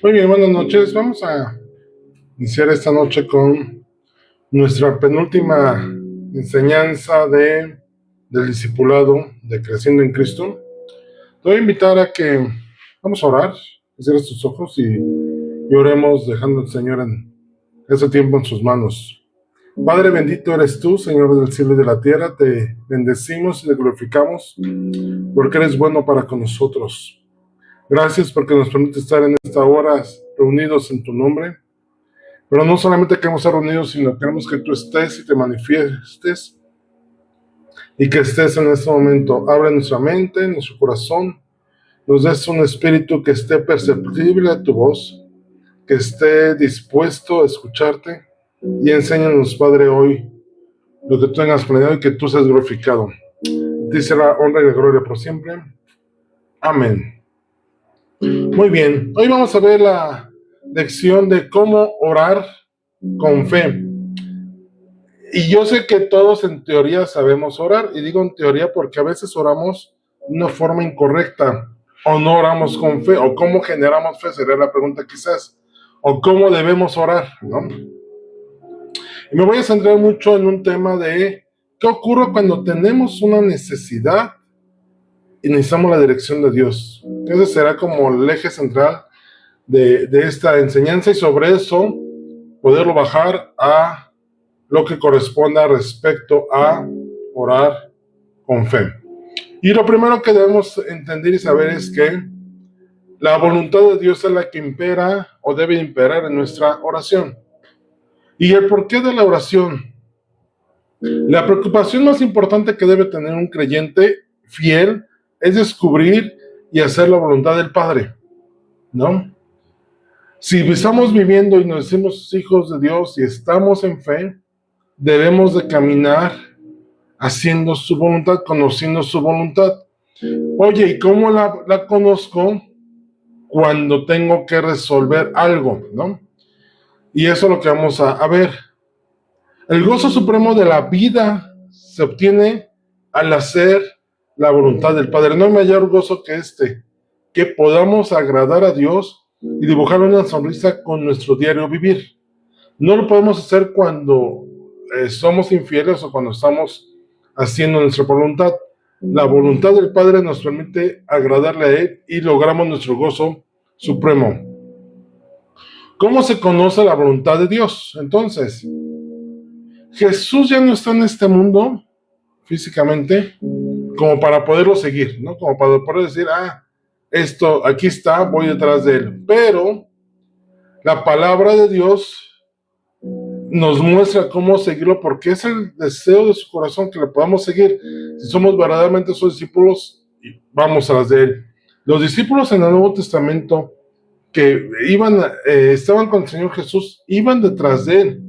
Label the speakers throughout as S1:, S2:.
S1: Muy bien, buenas noches. Vamos a iniciar esta noche con nuestra penúltima enseñanza del discipulado de Creciendo en Cristo. Te voy a invitar a que vamos a orar, cierres tus ojos y oremos dejando al Señor en ese tiempo en sus manos. Padre bendito eres tú, Señor del cielo y de la tierra. Te bendecimos y te glorificamos porque eres bueno para con nosotros. Gracias porque nos permite estar en esta hora reunidos en tu nombre. Pero no solamente queremos estar reunidos, sino queremos que tú estés y te manifiestes y que estés en este momento. Abre nuestra mente, nuestro corazón, nos des un espíritu que esté perceptible a tu voz, que esté dispuesto a escucharte y enséñanos, Padre, hoy lo que tú tengas planeado y que tú seas glorificado. Dice la honra y la gloria por siempre. Amén. Muy bien, hoy vamos a ver la lección de cómo orar con fe. Y yo sé que todos en teoría sabemos orar, y digo en teoría porque a veces oramos de una forma incorrecta, o no oramos con fe, o cómo generamos fe, sería la pregunta quizás, o cómo debemos orar, ¿no? Y me voy a centrar mucho en un tema de qué ocurre cuando tenemos una necesidad y necesitamos la dirección de Dios. Ese será como el eje central de esta enseñanza, y sobre eso poderlo bajar a lo que corresponda respecto a orar con fe. Y lo primero que debemos entender y saber es que la voluntad de Dios es la que impera o debe imperar en nuestra oración. ¿Y el porqué de la oración? La preocupación más importante que debe tener un creyente fiel es descubrir y hacer la voluntad del Padre, ¿no? Si estamos viviendo y nos decimos hijos de Dios y estamos en fe, debemos de caminar haciendo su voluntad, conociendo su voluntad. Oye, ¿y cómo la conozco? Cuando tengo que resolver algo, ¿no? Y eso es lo que vamos a ver. El gozo supremo de la vida se obtiene al hacer la voluntad del Padre. No hay mayor gozo que que podamos agradar a Dios y dibujar una sonrisa con nuestro diario vivir. No lo podemos hacer cuando somos infieles o cuando estamos haciendo nuestra voluntad. La voluntad del Padre nos permite agradarle a Él y logramos nuestro gozo supremo. ¿Cómo se conoce la voluntad de Dios? Entonces, Jesús ya no está en este mundo físicamente como para poderlo seguir, ¿no? Como para poder decir, esto, aquí está, voy detrás de Él. Pero la palabra de Dios nos muestra cómo seguirlo, porque es el deseo de su corazón que le podamos seguir. Si somos verdaderamente sus discípulos, vamos a las de Él. Los discípulos en el Nuevo Testamento que estaban con el Señor Jesús, iban detrás de Él.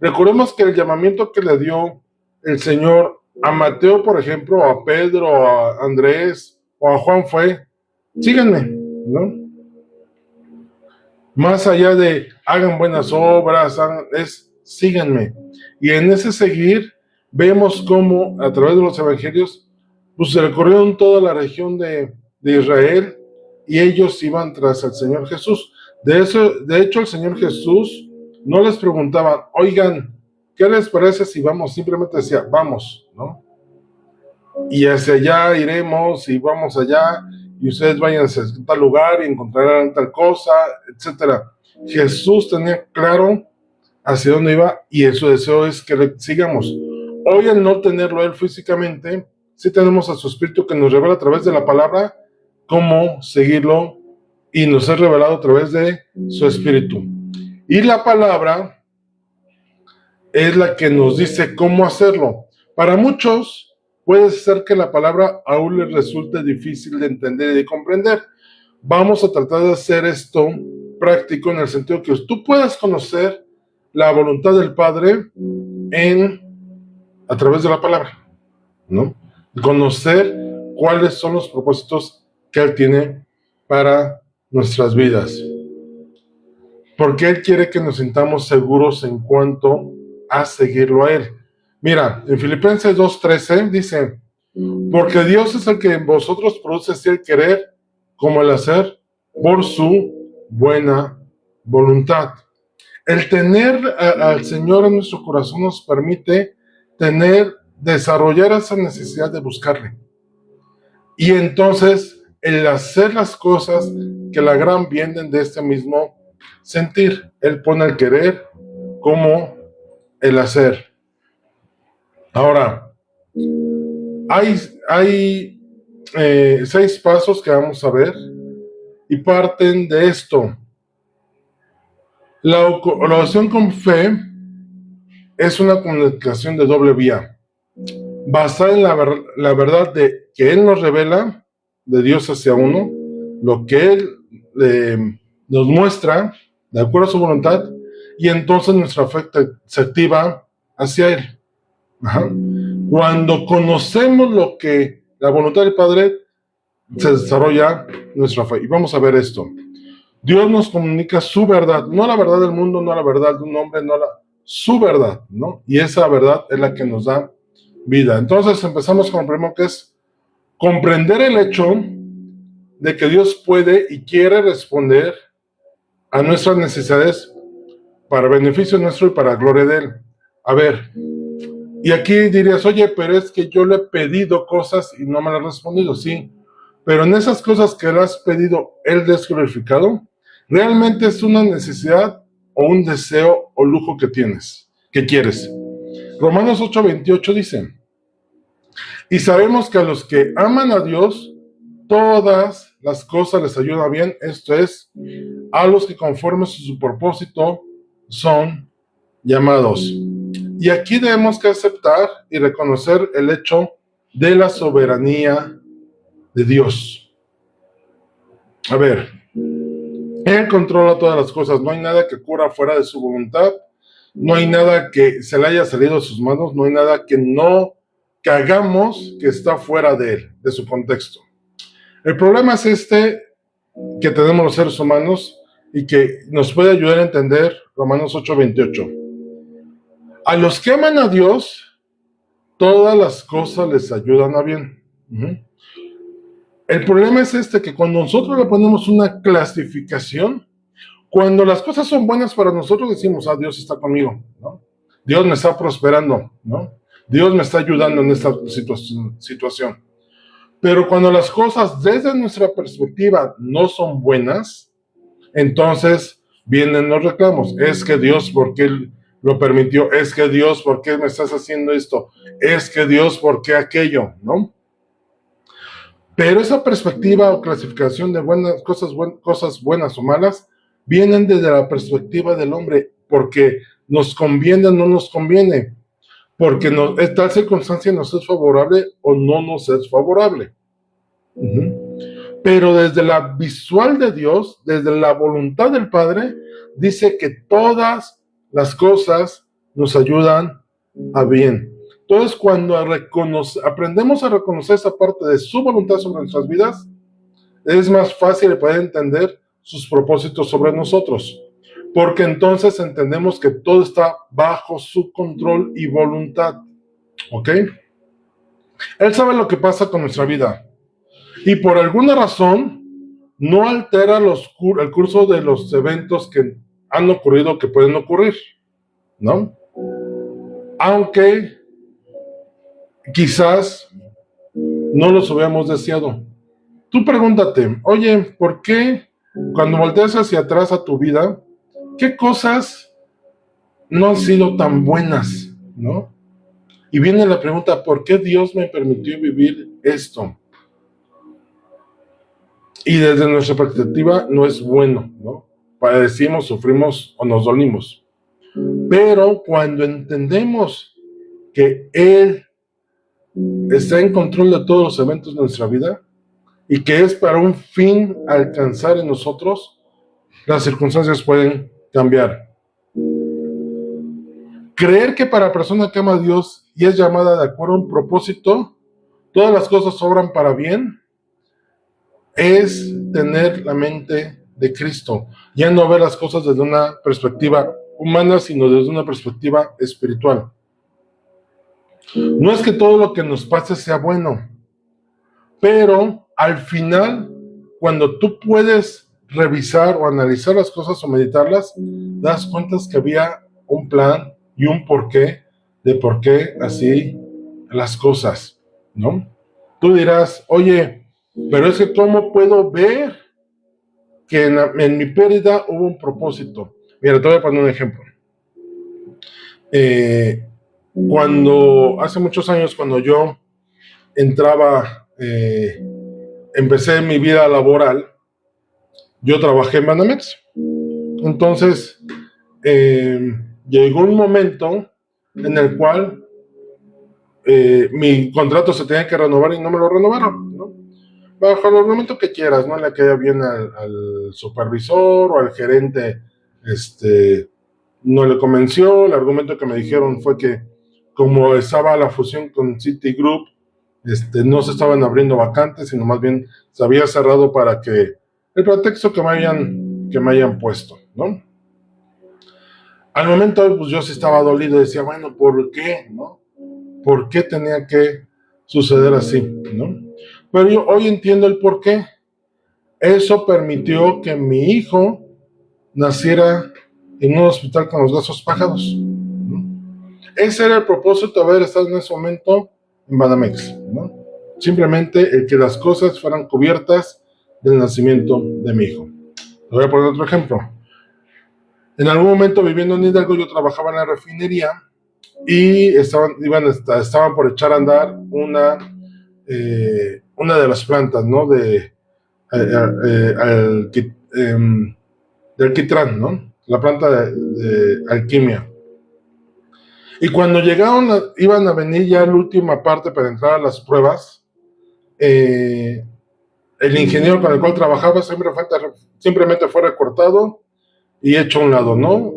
S1: Recordemos que el llamamiento que le dio el Señor a Mateo, por ejemplo, a Pedro, a Andrés o a Juan fue, síganme, ¿no? Más allá de hagan buenas obras, síganme. Y en ese seguir vemos cómo a través de los evangelios pues se recorrieron toda la región de Israel y ellos iban tras el Señor Jesús. De hecho, el Señor Jesús no les preguntaba, oigan, ¿qué les parece si vamos? Simplemente decía, vamos, ¿no? Y hacia allá iremos y vamos allá y ustedes vayan hacia tal lugar y encontrarán tal cosa, etcétera. Jesús tenía claro hacia dónde iba y su deseo es que le sigamos. Hoy, al no tenerlo él físicamente, sí tenemos a su espíritu que nos revela a través de la palabra cómo seguirlo y nos es revelado a través de su espíritu. Y la palabra es la que nos dice cómo hacerlo. Para muchos puede ser que la palabra aún les resulte difícil de entender y de comprender. Vamos a tratar de hacer esto práctico en el sentido que tú puedas conocer la voluntad del Padre a través de la palabra, ¿no? Conocer cuáles son los propósitos que Él tiene para nuestras vidas. Porque Él quiere que nos sintamos seguros en cuanto a seguirlo a Él. Mira, en Filipenses 2:13 dice, porque Dios es el que en vosotros produce así el querer como el hacer por su buena voluntad. El tener al Señor en nuestro corazón nos permite desarrollar esa necesidad de buscarle. Y entonces, el hacer las cosas que la gran vienen de este mismo sentir. Él pone el querer como el hacer. Ahora, hay 6 pasos que vamos a ver y parten de esto. La oración con fe es una comunicación de doble vía, basada en la verdad de que Él nos revela de Dios hacia uno, lo que Él nos muestra de acuerdo a su voluntad, y entonces nuestra fe se activa hacia Él. Ajá. Cuando conocemos lo que la voluntad del Padre, se desarrolla nuestra fe. Y vamos a ver esto. Dios nos comunica su verdad, no la verdad del mundo, no la verdad de un hombre, su verdad, ¿no? Y esa verdad es la que nos da vida. Entonces empezamos con el primero, que es comprender el hecho de que Dios puede y quiere responder a nuestras necesidades para beneficio nuestro y para gloria de Él. A ver, y aquí dirías, oye, pero es que yo le he pedido cosas y no me las ha respondido. Sí, pero en esas cosas que le has pedido, Él es glorificado. Realmente es una necesidad o un deseo o lujo que tienes, que quieres. Romanos 8:28 dice, y sabemos que a los que aman a Dios, todas las cosas les ayudan bien, esto es, a los que conforme a su propósito son llamados. Y aquí debemos que aceptar y reconocer el hecho de la soberanía de Dios. A ver, Él controla todas las cosas, no hay nada que ocurra fuera de su voluntad, no hay nada que se le haya salido de sus manos, no hay nada que hagamos que está fuera de Él, de su contexto. El problema es que tenemos los seres humanos y que nos puede ayudar a entender Romanos 8:28. A los que aman a Dios, todas las cosas les ayudan a bien. El problema es que cuando nosotros le ponemos una clasificación, cuando las cosas son buenas para nosotros decimos, Dios está conmigo, ¿no? Dios me está prosperando, ¿no? Dios me está ayudando en esta situación. Pero cuando las cosas desde nuestra perspectiva no son buenas, entonces vienen los reclamos. Es que Dios, ¿por qué lo permitió? Es que Dios, ¿por qué me estás haciendo esto? Es que Dios, ¿por qué aquello? ¿No? Pero esa perspectiva o clasificación de cosas buenas o malas vienen desde la perspectiva del hombre, porque nos conviene o no nos conviene, porque tal circunstancia nos es favorable o no nos es favorable. Pero desde la visual de Dios, desde la voluntad del Padre, dice que todas las cosas nos ayudan a bien. Entonces, cuando aprendemos a reconocer esa parte de su voluntad sobre nuestras vidas, es más fácil poder entender sus propósitos sobre nosotros, porque entonces entendemos que todo está bajo su control y voluntad. ¿Ok? Él sabe lo que pasa con nuestra vida y por alguna razón no altera el curso de los eventos que han ocurrido, que pueden ocurrir, ¿no? Aunque quizás no los hubiéramos deseado. Tú pregúntate, oye, ¿por qué cuando volteas hacia atrás a tu vida, qué cosas no han sido tan buenas, ¿no? Y viene la pregunta, ¿por qué Dios me permitió vivir esto? Y desde nuestra perspectiva no es bueno, ¿no? Padecimos, sufrimos o nos dolimos. Pero cuando entendemos que Él está en control de todos los eventos de nuestra vida y que es para un fin alcanzar en nosotros, las circunstancias pueden cambiar. Creer que para la persona que ama a Dios y es llamada de acuerdo a un propósito, todas las cosas obran para bien, es tener la mente de Cristo, ya no ver las cosas desde una perspectiva humana, sino desde una perspectiva espiritual. No es que todo lo que nos pase sea bueno, pero al final, cuando tú puedes revisar o analizar las cosas o meditarlas, das cuenta que había un plan y un porqué de por qué así las cosas, ¿no? Tú dirás, oye, pero es que ¿cómo puedo ver que en mi pérdida hubo un propósito? Mira, te voy a poner un ejemplo. Cuando hace muchos años, cuando yo entraba, empecé mi vida laboral, yo trabajé en Banamex. Entonces, llegó un momento en el cual mi contrato se tenía que renovar y no me lo renovaron, ¿no? Bajo el argumento que quieras, no le caía bien al supervisor o al gerente, no le convenció. El argumento que me dijeron fue que como estaba la fusión con Citigroup, no se estaban abriendo vacantes, sino más bien se había cerrado para que el pretexto que me hayan puesto, ¿no? Al momento, pues yo sí estaba dolido, decía, bueno, ¿por qué, no? ¿Por qué tenía que suceder así, no? Pero yo hoy entiendo el por qué. Eso permitió que mi hijo naciera en un hospital con los brazos pájaros, ¿no? Ese era el propósito de haber estado en ese momento en Banamex, ¿no? Simplemente el que las cosas fueran cubiertas del nacimiento de mi hijo. Te voy a poner otro ejemplo. En algún momento viviendo en Hidalgo, yo trabajaba en la refinería y estaban por echar a andar una de las plantas, ¿no? De alquitrán, ¿no? La planta de alquimia. Y cuando iban a venir ya la última parte para entrar a las pruebas, el ingeniero con el cual trabajaba simplemente fue recortado y hecho a un lado, ¿no?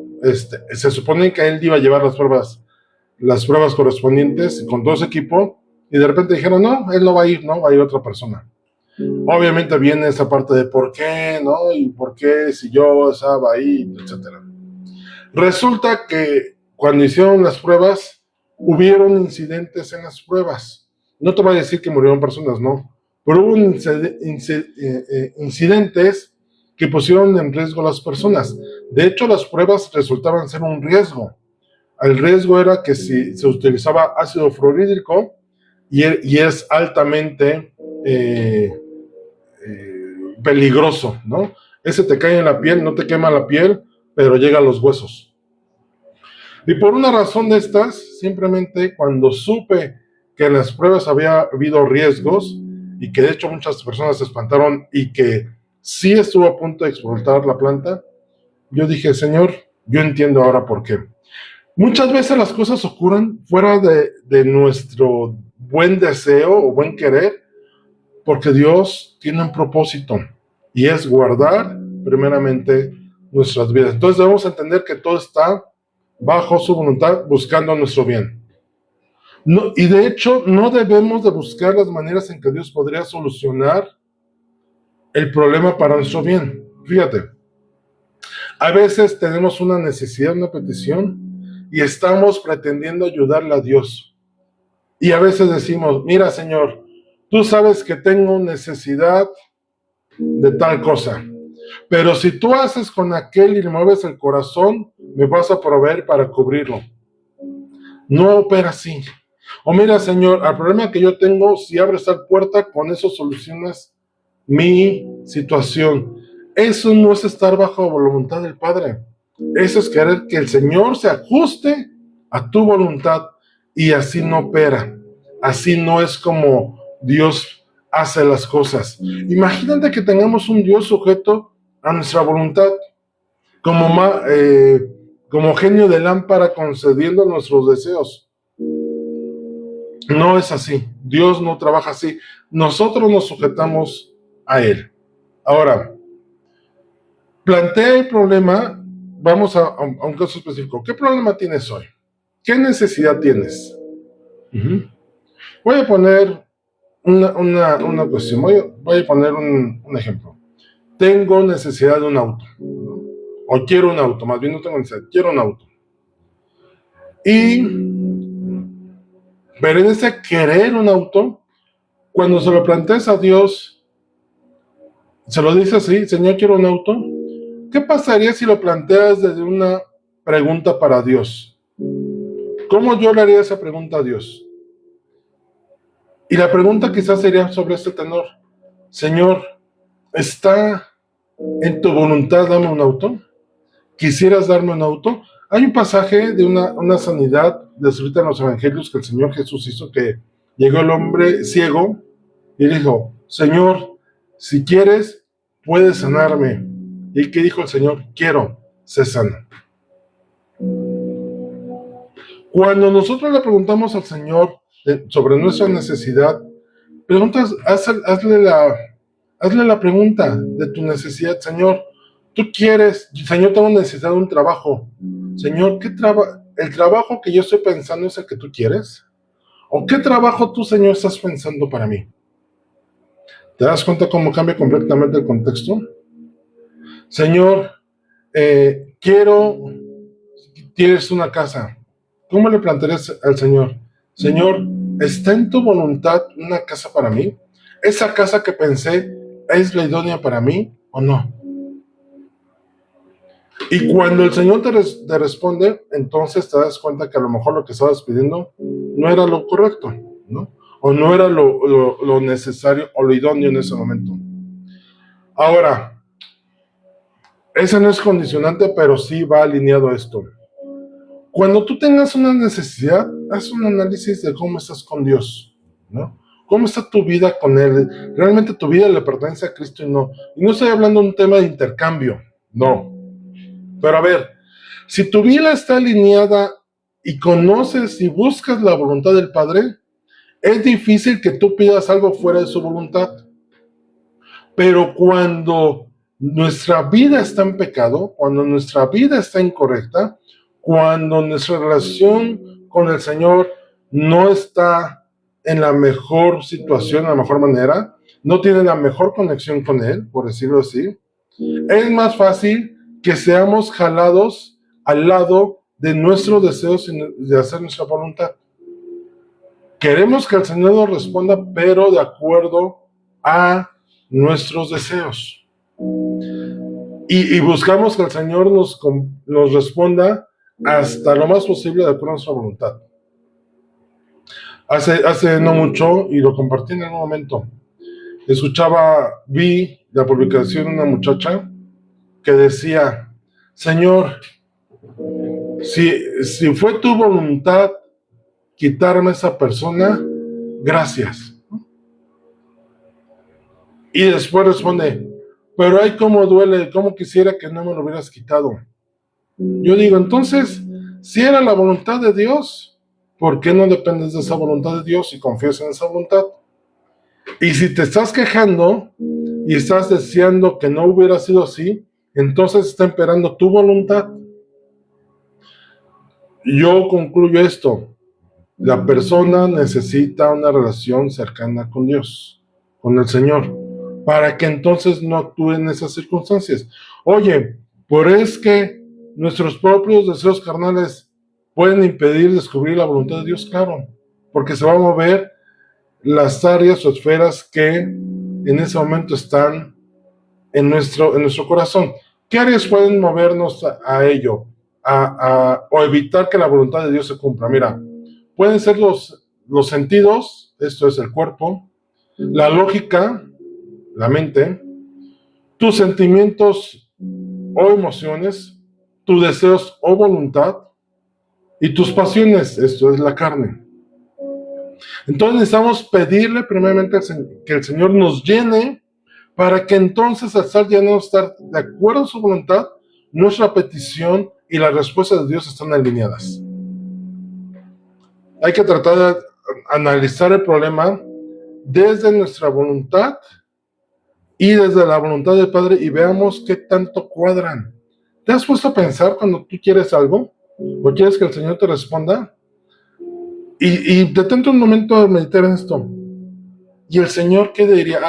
S1: Se supone que él iba a llevar las pruebas correspondientes con todo ese equipo, y de repente dijeron, no, él no va a ir, ¿no? Va a ir otra persona. Obviamente viene esa parte de por qué, ¿no? Y por qué si yo estaba ahí, etcétera. Resulta que cuando hicieron las pruebas, hubieron incidentes en las pruebas. No te voy a decir que murieron personas, no. Pero hubo incidentes que pusieron en riesgo a las personas. De hecho, las pruebas resultaban ser un riesgo. El riesgo era que si se utilizaba ácido fluorhídrico, y es altamente peligroso, ¿no? Ese te cae en la piel, no te quema la piel, pero llega a los huesos. Y por una razón de estas, simplemente cuando supe que en las pruebas había habido riesgos, y que de hecho muchas personas se espantaron y que sí estuvo a punto de explotar la planta, yo dije, Señor, yo entiendo ahora por qué. Muchas veces las cosas ocurren fuera de nuestro buen deseo o buen querer, porque Dios tiene un propósito, y es guardar primeramente nuestras vidas. Entonces debemos entender que todo está bajo su voluntad, buscando nuestro bien. No, y de hecho no debemos de buscar las maneras en que Dios podría solucionar el problema para nuestro bien. Fíjate, a veces tenemos una necesidad, una petición, y estamos pretendiendo ayudarle a Dios. Y a veces decimos, mira, Señor, tú sabes que tengo necesidad de tal cosa, pero si tú haces con aquel y le mueves el corazón, me vas a proveer para cubrirlo. No opera así. O mira, Señor, al problema que yo tengo, si abres tal puerta, con eso solucionas mi situación. Eso no es estar bajo la voluntad del Padre. Eso es querer que el Señor se ajuste a tu voluntad, y así no opera. Así no es como Dios hace las cosas. Imagínate que tengamos un Dios sujeto a nuestra voluntad, como genio de lámpara concediendo nuestros deseos. No es así. Dios no trabaja así. Nosotros nos sujetamos a Él. Ahora, plantea el problema. Vamos a un caso específico. ¿Qué problema tienes hoy? ¿Qué necesidad tienes? Voy a poner una cuestión. Voy a poner un ejemplo. Tengo necesidad de un auto. O quiero un auto. Más bien no tengo necesidad. Quiero un auto. Pero en ese querer un auto, cuando se lo planteas a Dios, Se lo dice así: Señor, quiero un auto. ¿Qué pasaría si lo planteas desde una pregunta para Dios? ¿Cómo yo le haría esa pregunta a Dios? Y la pregunta quizás sería sobre este tenor: Señor, ¿está en tu voluntad darme un auto? ¿Quisieras darme un auto? Hay un pasaje de una sanidad descrita en los evangelios que el Señor Jesús hizo, que llegó el hombre ciego y dijo: Señor, si quieres, puedes sanarme. ¿Y qué dijo el Señor? Quiero, sé sano. Cuando nosotros le preguntamos al Señor sobre nuestra necesidad, hazle la pregunta de tu necesidad. Señor, tú quieres, Señor, tengo necesidad de un trabajo. Señor, ¿el trabajo que yo estoy pensando es el que tú quieres? ¿O qué trabajo tú, Señor, estás pensando para mí? ¿Te das cuenta cómo cambia completamente el contexto? Señor, tienes una casa. ¿Cómo le plantearías al Señor? Señor, ¿está en tu voluntad una casa para mí? ¿Esa casa que pensé es la idónea para mí o no? Y cuando el Señor te responde, entonces te das cuenta que a lo mejor lo que estabas pidiendo no era lo correcto, ¿no? O no era lo necesario o lo idóneo en ese momento. Ahora, ese no es condicionante, pero sí va alineado a esto. Cuando tú tengas una necesidad, haz un análisis de cómo estás con Dios, ¿no? ¿Cómo está tu vida con Él? ¿Realmente tu vida le pertenece a Cristo y no? Y no estoy hablando de un tema de intercambio, no. Pero a ver, si tu vida está alineada y conoces y buscas la voluntad del Padre, es difícil que tú pidas algo fuera de su voluntad. Pero cuando nuestra vida está en pecado, cuando nuestra vida está incorrecta, cuando nuestra relación con el Señor no está en la mejor situación, en la mejor manera, no tiene la mejor conexión con Él, por decirlo así, es más fácil que seamos jalados al lado de nuestros deseos y de hacer nuestra voluntad. Queremos que el Señor nos responda, pero de acuerdo a nuestros deseos. Y buscamos que el Señor nos responda hasta lo más posible de acuerdo a nuestra voluntad. Hace no mucho, y lo compartí en algún momento, vi la publicación de una muchacha que decía: Señor, si fue tu voluntad quitarme a esa persona, gracias. Y después responde: pero ay, cómo duele, cómo quisiera que no me lo hubieras quitado. Yo digo, entonces, si era la voluntad de Dios, ¿por qué no dependes de esa voluntad de Dios y confías en esa voluntad? Y si te estás quejando y estás deseando que no hubiera sido así, entonces está imperando tu voluntad. Yo concluyo esto: la persona necesita una relación cercana con Dios, con el Señor, para que entonces no actúe en esas circunstancias. Oye, ¿por es que nuestros propios deseos carnales pueden impedir descubrir la voluntad de Dios? Claro, porque se va a mover las áreas o esferas que en ese momento están en nuestro corazón. ¿Qué áreas pueden movernos a ello? O evitar que la voluntad de Dios se cumpla. Mira, pueden ser los sentidos, esto es el cuerpo, la lógica, la mente, tus sentimientos o emociones, tus deseos o voluntad, y tus pasiones, esto es la carne. Entonces necesitamos pedirle primeramente que el Señor nos llene, para que entonces, al estar lleno, estar de acuerdo a su voluntad, nuestra petición y la respuesta de Dios están alineadas. Hay que tratar de analizar el problema desde nuestra voluntad y desde la voluntad del Padre, y veamos qué tanto cuadran. ¿Te has puesto a pensar cuando tú quieres algo o quieres que el Señor te responda? Y detente un momento a meditar en esto. ¿Y el Señor qué diría?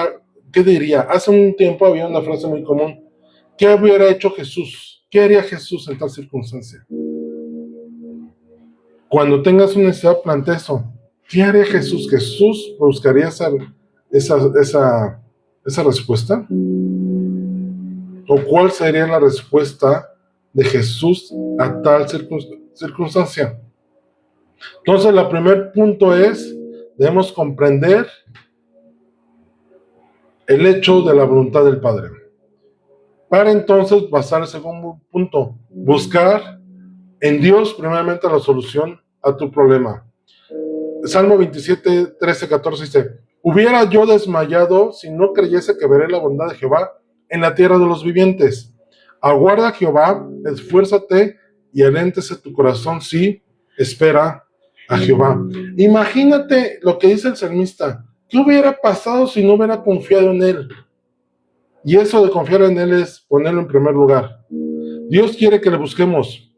S1: ¿Qué diría? Hace un tiempo había una frase muy común: ¿qué hubiera hecho Jesús? ¿Qué haría Jesús en tal circunstancia? Cuando tengas una necesidad, plantea eso. ¿Qué haría Jesús? ¿Jesús buscaría esa respuesta? o cuál sería la respuesta de Jesús a tal circunstancia. Entonces, el primer punto es, debemos comprender el hecho de la voluntad del Padre. Para entonces pasar al segundo punto, buscar en Dios primeramente la solución a tu problema. Salmo 27, 13, 14 dice: hubiera yo desmayado si no creyese que veré la bondad de Jehová en la tierra de los vivientes. Aguarda a Jehová, esfuérzate y aléntese tu corazón si espera a Jehová. Imagínate lo que dice el salmista. ¿Qué hubiera pasado si no hubiera confiado en Él? Y eso de confiar en Él es ponerlo en primer lugar. Dios quiere que le busquemos.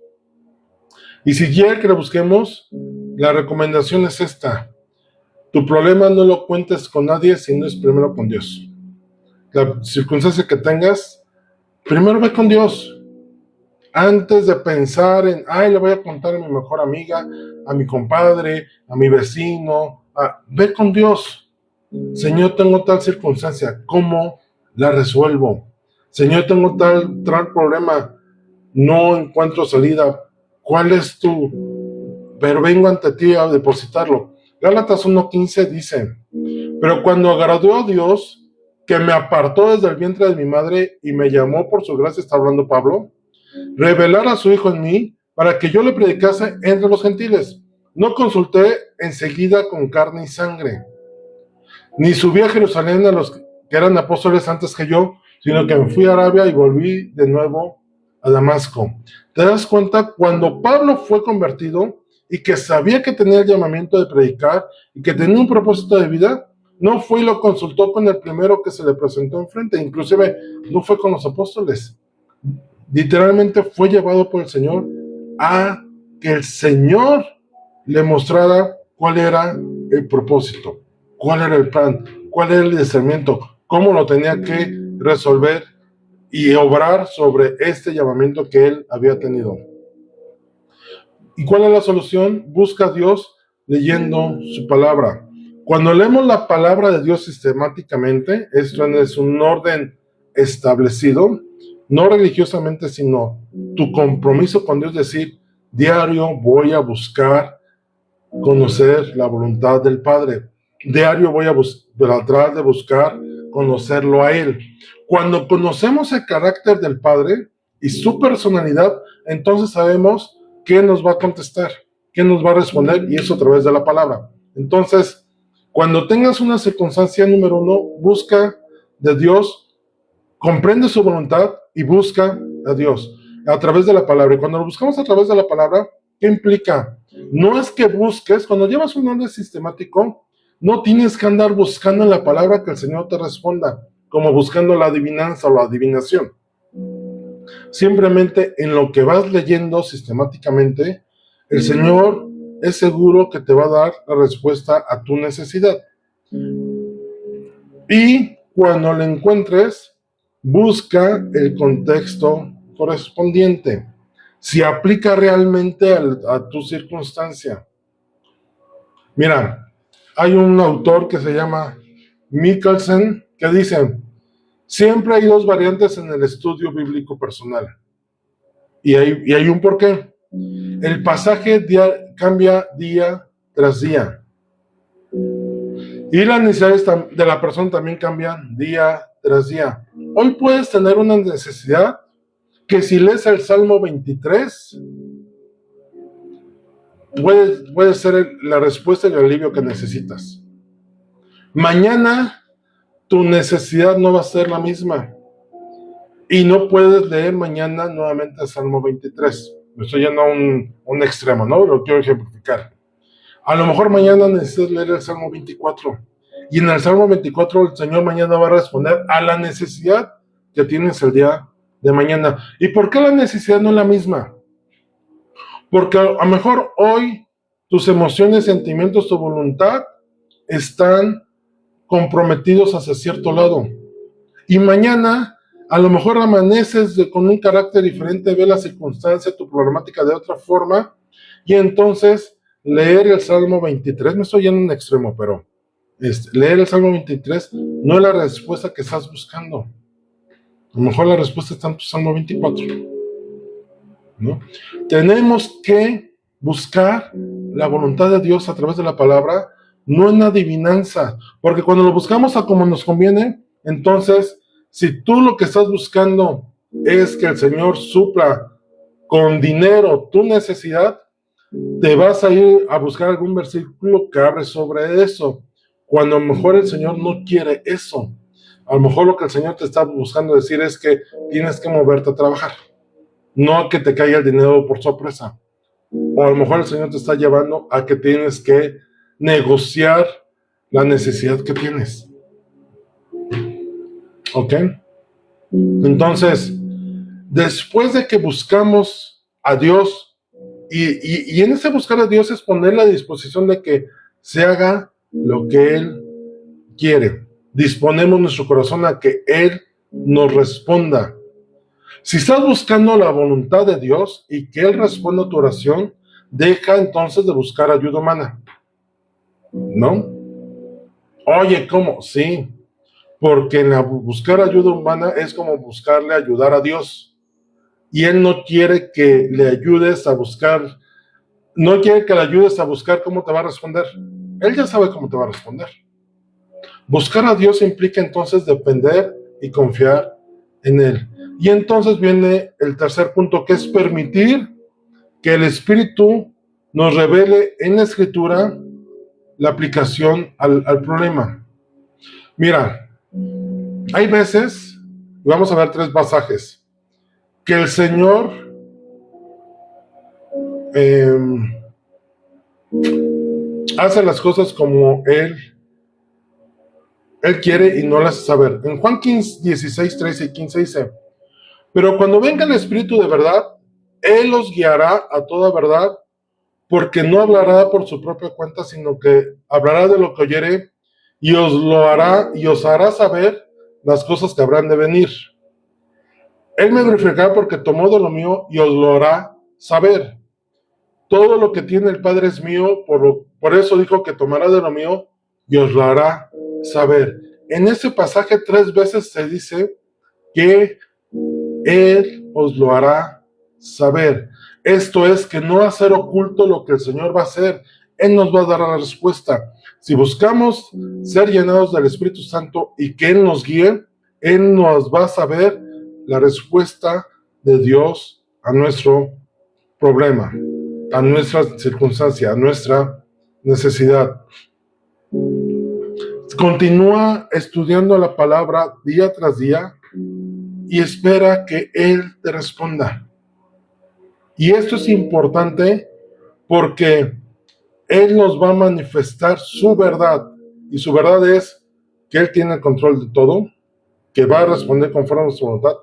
S1: Y si quiere que le busquemos, la recomendación es esta: tu problema no lo cuentes con nadie, sino es primero con Dios. La circunstancia que tengas, primero ve con Dios. Antes de pensar en, le voy a contar a mi mejor amiga, a mi compadre, a mi vecino, ve con Dios. Señor, tengo tal circunstancia, ¿cómo la resuelvo? Señor, tengo tal problema, no encuentro salida, ¿cuál es tu? Pero vengo ante ti a depositarlo. Gálatas 1:15 dice: pero cuando agradó a Dios, que me apartó desde el vientre de mi madre y me llamó por su gracia, está hablando Pablo, revelar a su Hijo en mí para que yo le predicase entre los gentiles. No consulté enseguida con carne y sangre, ni subí a Jerusalén a los que eran apóstoles antes que yo, sino que me fui a Arabia y volví de nuevo a Damasco. ¿Te das cuenta? Cuando Pablo fue convertido y que sabía que tenía el llamamiento de predicar y que tenía un propósito de vida, no fue y lo consultó con el primero que se le presentó enfrente, inclusive no fue con los apóstoles. Literalmente fue llevado por el Señor a que el Señor le mostrara cuál era el propósito, cuál era el plan, cuál era el discernimiento, cómo lo tenía que resolver y obrar sobre este llamamiento que él había tenido. ¿Y cuál es la solución? Busca a Dios leyendo su palabra. Cuando leemos la palabra de Dios sistemáticamente, esto es un orden establecido, no religiosamente, sino tu compromiso con Dios, decir, diario voy a buscar conocer la voluntad del Padre. Diario voy a tratar de buscar conocerlo a Él. Cuando conocemos el carácter del Padre y su personalidad, entonces sabemos qué nos va a contestar, qué nos va a responder, y eso a través de la palabra. Entonces, cuando tengas una circunstancia, número uno, busca de Dios, comprende su voluntad y busca a Dios a través de la palabra. Y cuando lo buscamos a través de la palabra, ¿qué implica? No es que busques, cuando llevas un orden sistemático, no tienes que andar buscando en la palabra que el Señor te responda, como buscando la adivinanza o la adivinación. Simplemente en lo que vas leyendo sistemáticamente, el Señor es seguro que te va a dar la respuesta a tu necesidad. Y cuando la encuentres, busca el contexto correspondiente, si aplica realmente a tu circunstancia. Mira, hay un autor que se llama Michelsen que dice: siempre hay dos variantes en el estudio bíblico personal. Y hay un porqué. El pasaje cambia día tras día. Y las necesidades de la persona también cambian día tras día. Hoy puedes tener una necesidad que si lees el Salmo 23, puede ser la respuesta y el alivio que necesitas. Mañana tu necesidad no va a ser la misma. Y no puedes leer mañana nuevamente el Salmo 23. Me estoy yendo a un extremo, ¿no? Lo quiero ejemplificar. A lo mejor mañana necesitas leer el Salmo 24. Y en el Salmo 24 el Señor mañana va a responder a la necesidad que tienes el día de mañana. ¿Y por qué la necesidad no es la misma? Porque a lo mejor hoy tus emociones, sentimientos, tu voluntad están comprometidos hacia cierto lado. Y mañana a lo mejor amaneces con un carácter diferente, ve la circunstancia, tu problemática de otra forma, y entonces leer el Salmo 23, me estoy yendo en un extremo, pero leer el Salmo 23 no es la respuesta que estás buscando. A lo mejor la respuesta está en tu Salmo 24, ¿no? Tenemos que buscar la voluntad de Dios a través de la palabra, no en adivinanza, porque cuando lo buscamos a como nos conviene, entonces, si tú lo que estás buscando es que el Señor supla con dinero tu necesidad, te vas a ir a buscar algún versículo que hable sobre eso, cuando a lo mejor el Señor no quiere eso. A lo mejor lo que el Señor te está buscando decir es que tienes que moverte a trabajar, no que te caiga el dinero por sorpresa. O a lo mejor el Señor te está llevando a que tienes que negociar la necesidad que tienes. ¿Ok? Entonces, después de que buscamos a Dios, y en ese buscar a Dios es ponerle a disposición de que se haga lo que Él quiere. Disponemos nuestro corazón a que Él nos responda. Si estás buscando la voluntad de Dios y que Él responda a tu oración, deja entonces de buscar ayuda humana. ¿No? Oye, ¿cómo? Sí, porque buscar ayuda humana es como buscarle ayudar a Dios. Y Él no quiere que le ayudes a buscar, no quiere que le ayudes a buscar cómo te va a responder. Él ya sabe cómo te va a responder. Buscar a Dios implica entonces depender y confiar en Él. Y entonces viene el tercer punto, que es permitir que el Espíritu nos revele en la Escritura la aplicación al problema. Mira, hay veces, vamos a ver 3 pasajes, que el Señor hace las cosas como Él quiere y no las hace saber. En Juan 15, 16, 13 y 15 dice, pero cuando venga el Espíritu de verdad, Él os guiará a toda verdad, porque no hablará por su propia cuenta, sino que hablará de lo que oyere y os hará saber las cosas que habrán de venir. Él me glorificará porque tomó de lo mío y os lo hará saber. Todo lo que tiene el Padre es mío, por eso dijo que tomará de lo mío y os lo hará saber. En ese pasaje 3 veces se dice que Él os lo hará saber. Esto es que no va a ser oculto lo que el Señor va a hacer. Él nos va a dar la respuesta. Si buscamos ser llenados del Espíritu Santo y que Él nos guíe, Él nos va a saber la respuesta de Dios a nuestro problema, a nuestra circunstancia, a nuestra necesidad. Continúa estudiando la palabra día tras día y espera que Él te responda. Y esto es importante porque Él nos va a manifestar su verdad. Y su verdad es que Él tiene el control de todo, que va a responder conforme a su voluntad,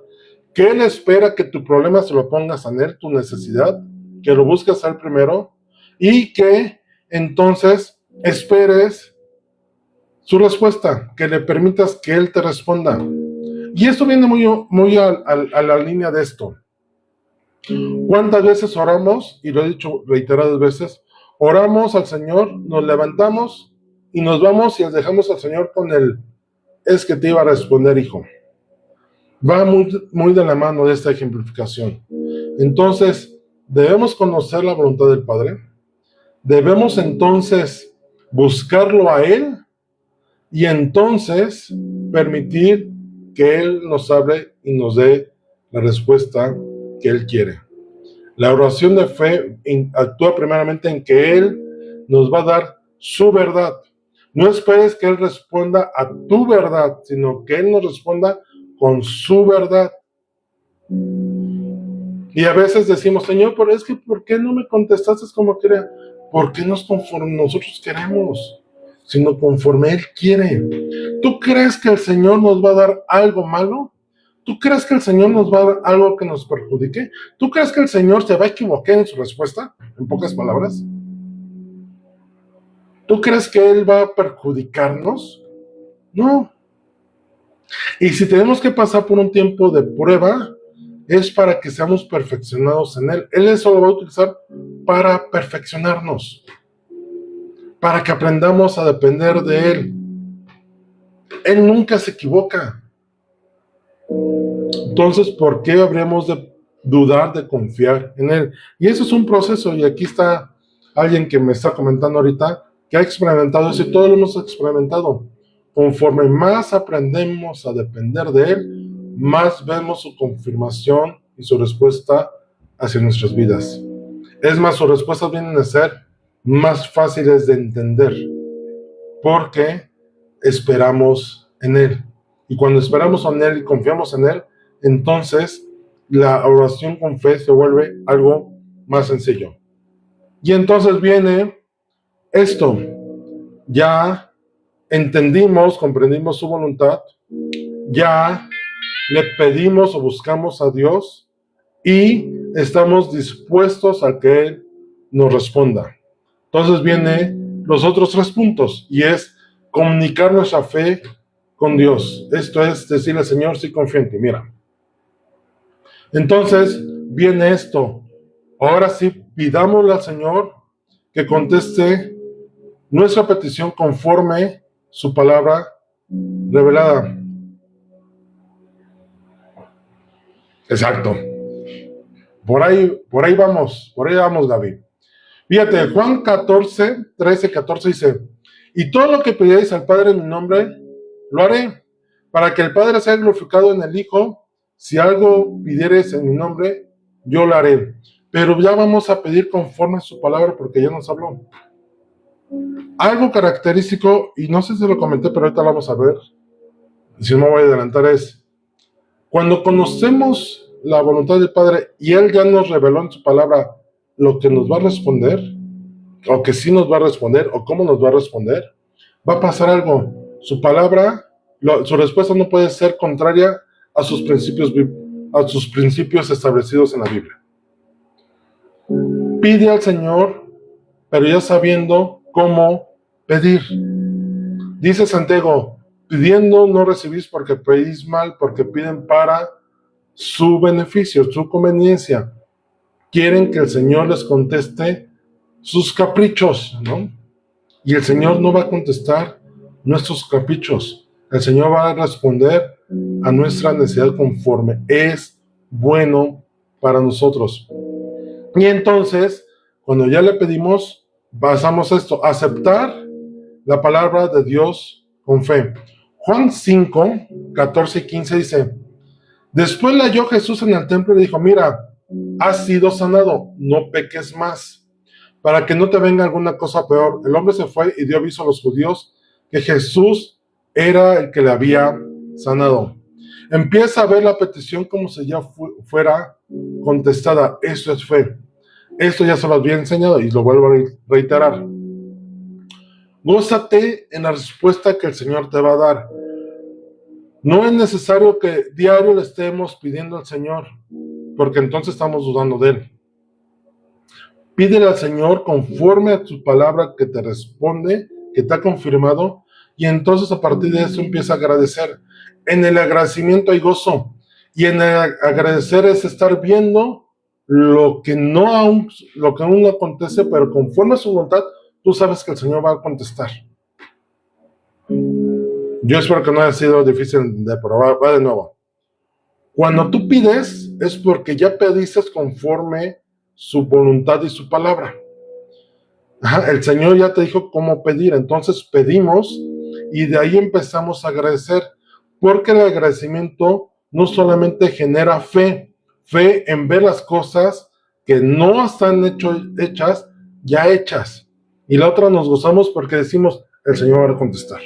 S1: que Él espera que tu problema se lo pongas a Él, tu necesidad, que lo busques a Él primero, y que entonces esperes su respuesta, que le permitas que Él te responda. Y esto viene muy a la línea de esto. ¿Cuántas veces oramos? Y lo he dicho reiteradas veces, oramos al Señor, nos levantamos y nos vamos y les dejamos al Señor con el, es que te iba a responder, hijo. Va muy de la mano de esta ejemplificación. Entonces, debemos conocer la voluntad del Padre, debemos entonces buscarlo a Él y entonces permitir que Él nos hable y nos dé la respuesta que Él quiere. La oración de fe actúa primeramente en que Él nos va a dar su verdad. No esperes que Él responda a tu verdad, sino que Él nos responda con su verdad. Y a veces decimos, Señor, pero es que ¿por qué no me contestaste como quería? Porque no es conforme nosotros queremos, sino conforme Él quiere. ¿Tú crees que el Señor nos va a dar algo malo? ¿Tú crees que el Señor nos va a dar algo que nos perjudique? ¿Tú crees que el Señor se va a equivocar en su respuesta? En pocas palabras. ¿Tú crees que Él va a perjudicarnos? No. Y si tenemos que pasar por un tiempo de prueba, es para que seamos perfeccionados en Él. Él eso lo va a utilizar para perfeccionarnos, para que aprendamos a depender de Él. Él nunca se equivoca. Entonces, ¿por qué habríamos de dudar de confiar en Él? Y eso es un proceso, y aquí está alguien que me está comentando ahorita, que ha experimentado eso, y todos lo hemos experimentado. Conforme más aprendemos a depender de Él, más vemos su confirmación y su respuesta hacia nuestras vidas. Es más, sus respuestas vienen a ser más fáciles de entender, porque esperamos en Él. Y cuando esperamos en Él y confiamos en Él, entonces la oración con fe se vuelve algo más sencillo. Y entonces viene esto. Ya entendimos, comprendimos su voluntad, ya le pedimos o buscamos a Dios y estamos dispuestos a que Él nos responda. Entonces vienen los otros 3 puntos, y es comunicar nuestra fe con Dios. Esto es decirle: Señor, sí confío en ti, mira. Entonces viene esto. Ahora sí, pidámosle al Señor que conteste nuestra petición conforme su palabra revelada. Exacto. Por ahí vamos, Gaby. Fíjate, Juan 14, 13, 14 dice: y todo lo que pidáis al Padre en mi nombre, lo haré, para que el Padre sea glorificado en el Hijo. Si algo pidieres en mi nombre, yo lo haré. Pero ya vamos a pedir conforme a su palabra, porque ya nos habló. Algo característico, y no sé si lo comenté, pero ahorita lo vamos a ver, si no me voy a adelantar, es cuando conocemos la voluntad del Padre y Él ya nos reveló en su palabra lo que nos va a responder, o que sí nos va a responder, o cómo nos va a responder, va a pasar algo. Su palabra, su respuesta no puede ser contraria a sus principios establecidos en la Biblia. Pide al Señor, pero ya sabiendo cómo pedir. Dice Santiago: pidiendo no recibís porque pedís mal, porque piden para su beneficio, su conveniencia. Quieren que el Señor les conteste sus caprichos, ¿no? Y el Señor no va a contestar nuestros caprichos. El Señor va a responder a nuestra necesidad conforme es bueno para nosotros. Y entonces, cuando ya le pedimos, basamos esto: aceptar la palabra de Dios con fe. Juan 5, 14 y 15 dice: después le halló Jesús en el templo y le dijo: mira, has sido sanado, no peques más, para que no te venga alguna cosa peor. El hombre se fue y dio aviso a los judíos que Jesús era el que le había sanado. Empieza a ver la petición como si ya fuera contestada. Eso es fe. Esto ya se lo había enseñado y lo vuelvo a reiterar. Gózate en la respuesta que el Señor te va a dar. No es necesario que diario le estemos pidiendo al Señor, porque entonces estamos dudando de Él. Pídele al Señor conforme a tu palabra que te responde, que te ha confirmado, y entonces a partir de eso empieza a agradecer. En el agradecimiento hay gozo, y en el agradecer es estar viendo lo que aún no acontece, pero conforme a su voluntad, tú sabes que el Señor va a contestar. Yo espero que no haya sido difícil de probar. Va de nuevo. Cuando tú pides, es porque ya pediste conforme su voluntad y su palabra. El Señor ya te dijo cómo pedir, entonces pedimos y de ahí empezamos a agradecer, porque el agradecimiento no solamente genera fe en ver las cosas que no están hechas, ya hechas. Y la otra, nos gozamos porque decimos: el Señor va a contestar.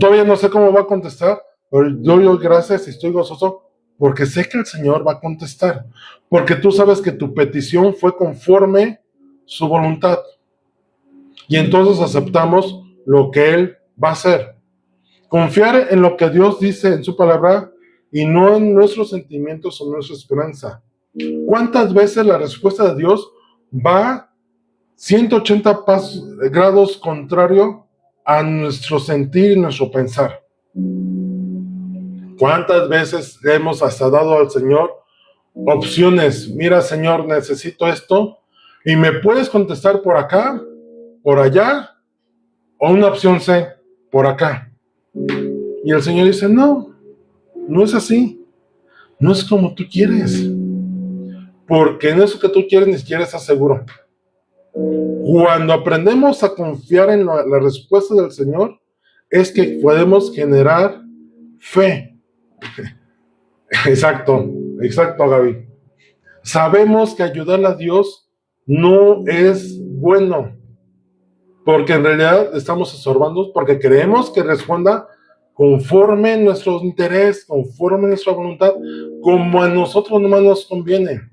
S1: Todavía no sé cómo va a contestar, pero doy gracias y estoy gozoso porque sé que el Señor va a contestar, porque tú sabes que tu petición fue conforme su voluntad, y entonces aceptamos lo que Él va a hacer. Confiar en lo que Dios dice en su palabra y no en nuestros sentimientos o nuestra esperanza. ¿Cuántas veces la respuesta de Dios va 180 grados contrario a nuestro sentir y nuestro pensar? ¿Cuántas veces hemos hasta dado al Señor opciones? Mira, Señor, necesito esto, y me puedes contestar por acá, por allá, o una opción C, por acá. Y el Señor dice: no, No es así. No es como tú quieres. Porque en eso que tú quieres ni siquiera estás seguro. Cuando aprendemos a confiar en la respuesta del Señor, es que podemos generar fe. Exacto, exacto, Gaby. Sabemos que ayudarle a Dios no es bueno, porque en realidad estamos estorbando, porque queremos que responda conforme nuestro interés, conforme nuestra voluntad, como a nosotros nomás nos conviene.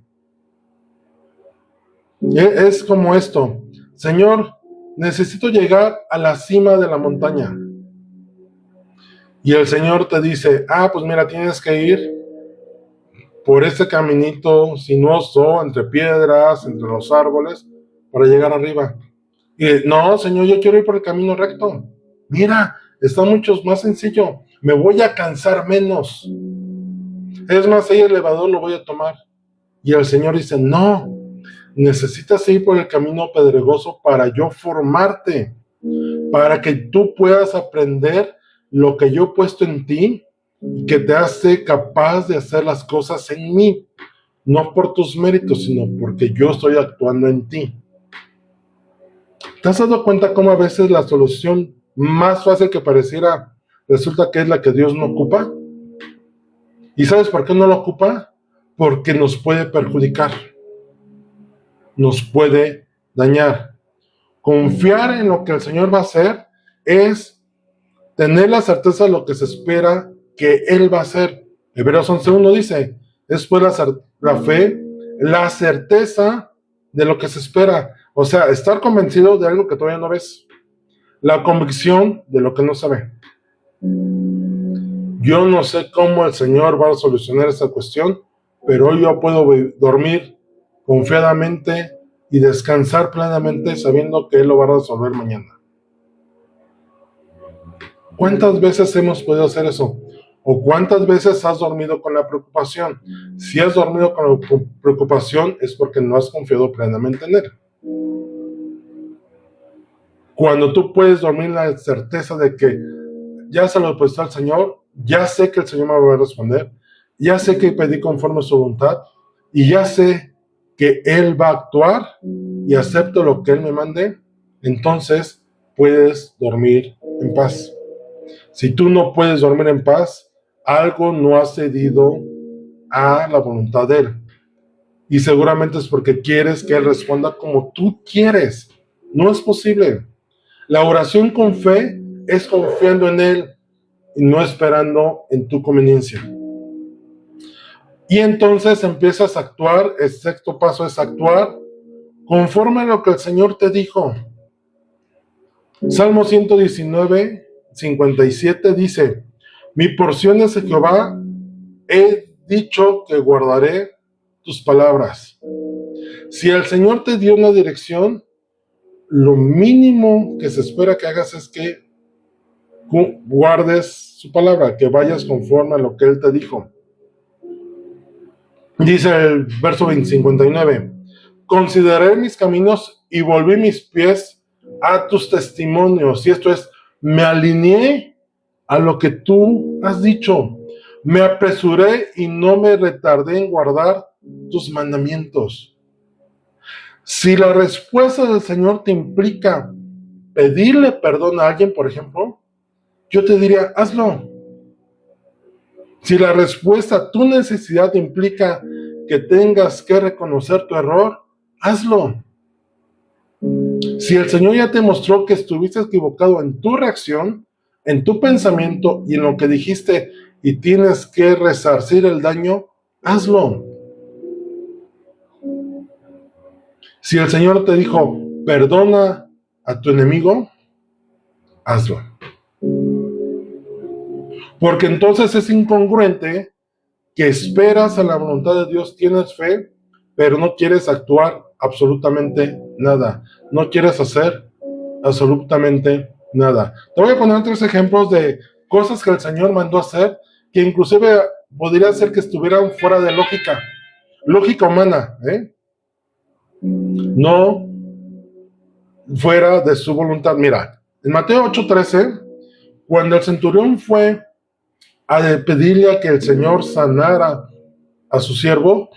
S1: Es como esto: Señor, necesito llegar a la cima de la montaña. Y el Señor te dice, pues mira, tienes que ir por este caminito sinuoso, entre piedras, entre los árboles, para llegar arriba. Y no, Señor, yo quiero ir por el camino recto. Mira, está mucho más sencillo. Me voy a cansar menos. Es más, ahí el elevador lo voy a tomar. Y el Señor dice, no, necesitas ir por el camino pedregoso para yo formarte, para que tú puedas aprender lo que yo he puesto en ti, que te hace capaz de hacer las cosas en mí, no por tus méritos, sino porque yo estoy actuando en ti. ¿Te has dado cuenta cómo a veces la solución más fácil que pareciera resulta que es la que Dios no ocupa? ¿Y sabes por qué no la ocupa? Porque nos puede perjudicar, nos puede dañar. Confiar en lo que el Señor va a hacer es tener la certeza de lo que se espera que Él va a hacer. Hebreos 11:1 dice, es pues la fe, la certeza de lo que se espera. O sea, estar convencido de algo que todavía no ves. La convicción de lo que no se ve. Yo no sé cómo el Señor va a solucionar esta cuestión, pero hoy yo puedo dormir confiadamente y descansar plenamente sabiendo que Él lo va a resolver mañana. ¿Cuántas veces hemos podido hacer eso? ¿O cuántas veces has dormido con la preocupación? Si has dormido con la preocupación es porque no has confiado plenamente en Él. Cuando tú puedes dormir la certeza de que ya se lo he puesto al Señor, ya sé que el Señor me va a responder, ya sé que pedí conforme a su voluntad, y ya sé que Él va a actuar y acepto lo que Él me mande, entonces puedes dormir en paz. Si tú no puedes dormir en paz, algo no ha cedido a la voluntad de Él. Y seguramente es porque quieres que Él responda como tú quieres. No es posible. La oración con fe es confiando en Él y no esperando en tu conveniencia. Y entonces empiezas a actuar, el sexto paso es actuar conforme a lo que el Señor te dijo. Salmo 119, 57 dice, mi porción es de Jehová, he dicho que guardaré tus palabras. Si el Señor te dio una dirección, lo mínimo que se espera que hagas es que guardes su palabra, que vayas conforme a lo que Él te dijo. Dice el verso 59, consideré mis caminos y volví mis pies a tus testimonios. Y esto es, me alineé a lo que tú has dicho. Me apresuré y no me retardé en guardar tus mandamientos. Si la respuesta del Señor te implica pedirle perdón a alguien, por ejemplo, yo te diría, hazlo. Si la respuesta a tu necesidad implica que tengas que reconocer tu error, hazlo. Si el Señor ya te mostró que estuviste equivocado en tu reacción, en tu pensamiento y en lo que dijiste y tienes que resarcir el daño, hazlo. Si el Señor te dijo, perdona a tu enemigo, hazlo. Porque entonces es incongruente que esperas a la voluntad de Dios, tienes fe, pero no quieres actuar absolutamente nada. No quieres hacer absolutamente nada. Te voy a poner 3 ejemplos de cosas que el Señor mandó hacer, que inclusive podría ser que estuvieran fuera de lógica humana, no fuera de su voluntad. Mira, en Mateo 8:13, cuando el centurión fue a pedirle a que el Señor sanara a su siervo.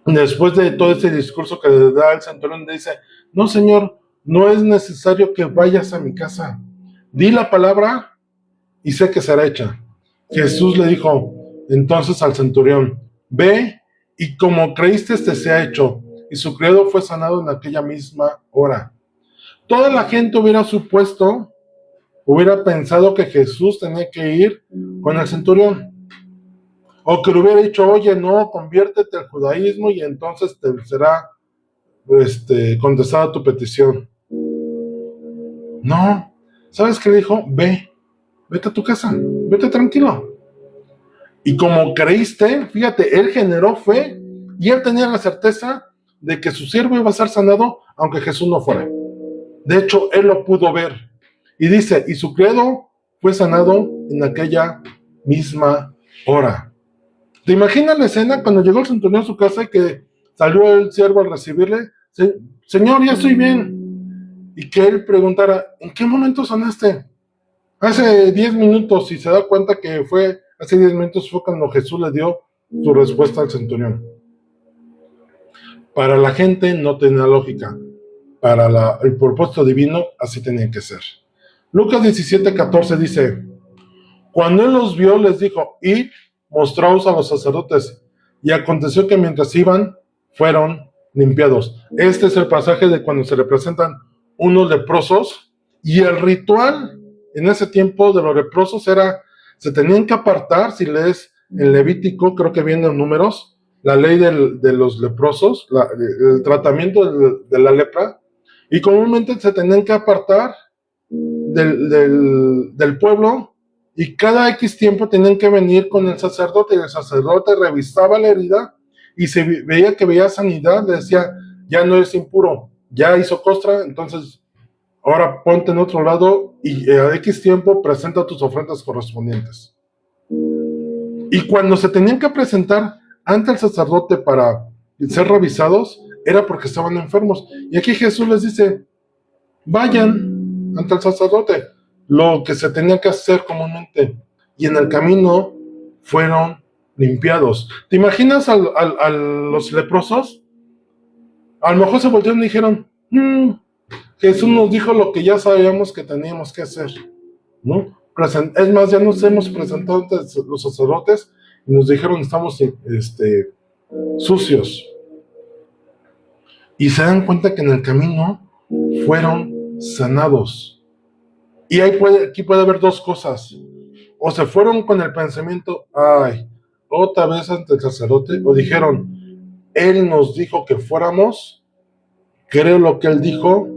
S1: Después de todo este discurso que le da el centurión, dice: no, Señor, no es necesario que vayas a mi casa. Di la palabra y sé que será hecha. Jesús le dijo entonces al centurión: ve, y como creíste te sea hecho. Y su criado fue sanado en aquella misma hora. Toda la gente hubiera pensado que Jesús tenía que ir con el centurión. O que le hubiera dicho: oye, no, conviértete al judaísmo y entonces te será contestada tu petición. No. ¿Sabes qué le dijo? Vete a tu casa, vete tranquilo. Y como creíste, fíjate, él generó fe y él tenía la certeza de que su siervo iba a ser sanado aunque Jesús no fuera. De hecho, él lo pudo ver. Y dice: y su criado fue sanado en aquella misma hora. ¿Te imaginas la escena cuando llegó el centurión a su casa y que salió el siervo a recibirle? Señor, ya estoy bien. Y que él preguntara: ¿en qué momento sanaste? Hace 10 minutos, y se da cuenta que fue hace 10 minutos, fue cuando Jesús le dio su respuesta al centurión. Para la gente no tenía lógica. Para el propósito divino, así tenía que ser. Lucas 17:14 dice: cuando él los vio, les dijo: id, mostraos a los sacerdotes. Y aconteció que mientras iban, fueron limpiados. Este es el pasaje de cuando se le presentan unos leprosos, y el ritual en ese tiempo de los leprosos era: se tenían que apartar. Si lees en Levítico, creo que viene en Números, la ley de los leprosos, el tratamiento de la lepra, y comúnmente se tenían que apartar del pueblo, y cada X tiempo tenían que venir con el sacerdote, y el sacerdote revisaba la herida, y se veía que veía sanidad, le decía: ya no es impuro, ya hizo costra, entonces ahora ponte en otro lado y a X tiempo presenta tus ofrendas correspondientes. Y cuando se tenían que presentar ante el sacerdote para ser revisados, era porque estaban enfermos. Y aquí Jesús les dice: vayan ante el sacerdote, lo que se tenía que hacer comúnmente. Y en el camino fueron limpiados. ¿Te imaginas a los leprosos? A lo mejor se voltearon y dijeron: Jesús nos dijo lo que ya sabíamos que teníamos que hacer, ¿no? Es más, ya nos hemos presentado ante los sacerdotes y nos dijeron: estamos sucios. Y se dan cuenta que en el camino fueron sanados. Y aquí puede haber dos cosas: o se fueron con el pensamiento: ay, otra vez ante el sacerdote, o dijeron: él nos dijo que fuéramos, creo lo que él dijo,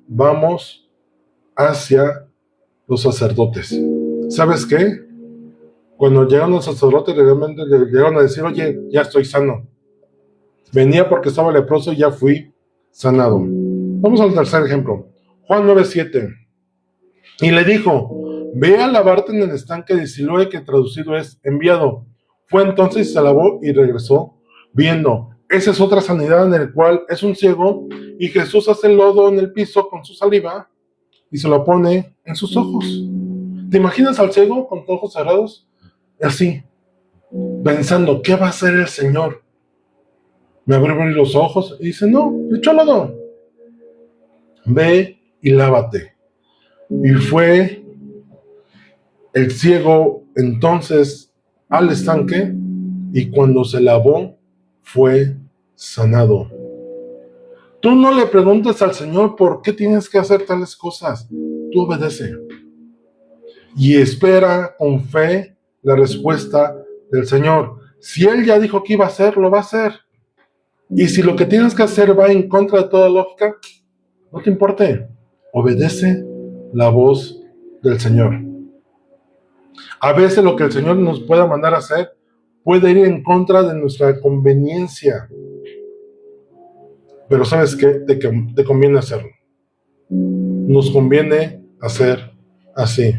S1: vamos hacia los sacerdotes. ¿Sabes qué? Cuando llegaron los sacerdotes, realmente le llegaron a decir: oye, ya estoy sano. Venía porque estaba leproso y ya fui sanado. Vamos al tercer ejemplo. Juan 9:7. Y le dijo: ve a lavarte en el estanque de Siloé, que traducido es enviado. Fue entonces y se lavó y regresó viendo. Esa es otra sanidad en el cual es un ciego y Jesús hace el lodo en el piso con su saliva y se lo pone en sus ojos. ¿Te imaginas al ciego con los ojos cerrados? Así, pensando: ¿qué va a hacer el Señor? ¿Me abre los ojos? Y dice: no, le echó lodo. Ve y lávate. Y fue el ciego entonces al estanque, y cuando se lavó fue sanado. Tú no le preguntes al Señor por qué tienes que hacer tales cosas. Tú obedece y espera con fe la respuesta del Señor. Si Él ya dijo que iba a hacer, lo va a hacer. Y si lo que tienes que hacer va en contra de toda lógica, no te importe, obedece la voz del Señor. A veces lo que el Señor nos pueda mandar a hacer puede ir en contra de nuestra conveniencia, pero ¿sabes qué? Te conviene hacerlo. Nos conviene hacer así.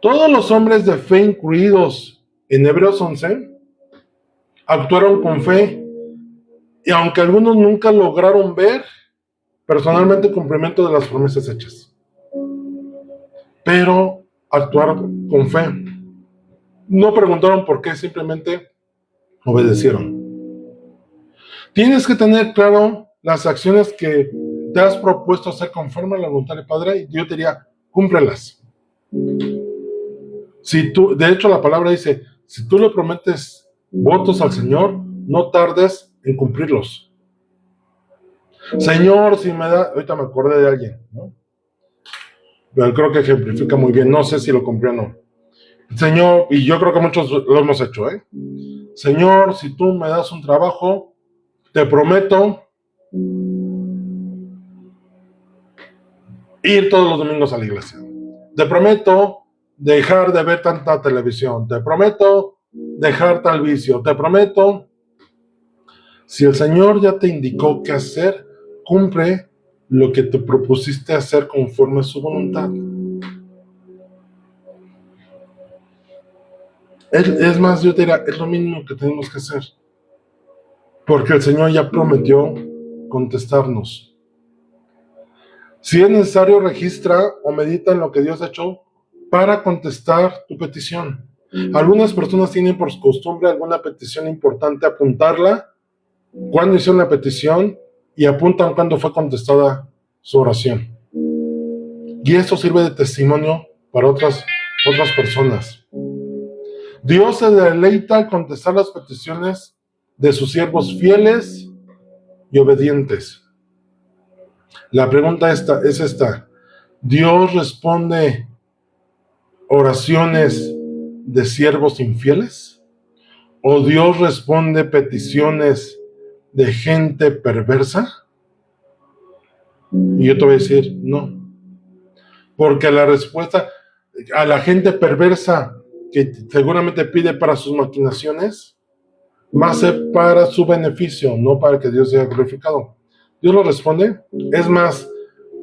S1: Todos los hombres de fe incluidos en Hebreos 11 actuaron con fe, y aunque algunos nunca lograron ver personalmente el cumplimiento de las promesas hechas, pero actuar con fe. No preguntaron por qué, simplemente obedecieron. Tienes que tener claro las acciones que te has propuesto hacer conforme a la voluntad del Padre, y yo te diría, cúmplelas. De hecho, la palabra dice, si tú le prometes votos al Señor, no tardes en cumplirlos. Señor, si me da, ahorita me acordé de alguien, ¿no? Pero creo que ejemplifica muy bien, no sé si lo cumplió o no. Señor, y yo creo que muchos lo hemos hecho, Señor, si tú me das un trabajo, te prometo ir todos los domingos a la iglesia. Te prometo dejar de ver tanta televisión. Te prometo dejar tal vicio. Te prometo. Si el Señor ya te indicó qué hacer, cumple lo que te propusiste hacer conforme a su voluntad. Es más, yo te diría, es lo mínimo que tenemos que hacer. Porque el Señor ya prometió contestarnos. Si es necesario, registra o medita en lo que Dios ha hecho para contestar tu petición. Algunas personas tienen por costumbre alguna petición importante apuntarla cuando hicieron la petición y apuntan cuando fue contestada su oración. Y eso sirve de testimonio para otras personas. Dios se deleita al contestar las peticiones de sus siervos fieles y obedientes. La pregunta es esta. ¿Dios responde oraciones de siervos infieles? ¿O Dios responde peticiones de gente perversa? Y yo te voy a decir, no. Porque la respuesta a la gente perversa que seguramente pide para sus maquinaciones, va a ser para su beneficio, no para que Dios sea glorificado. Dios lo responde. Es más,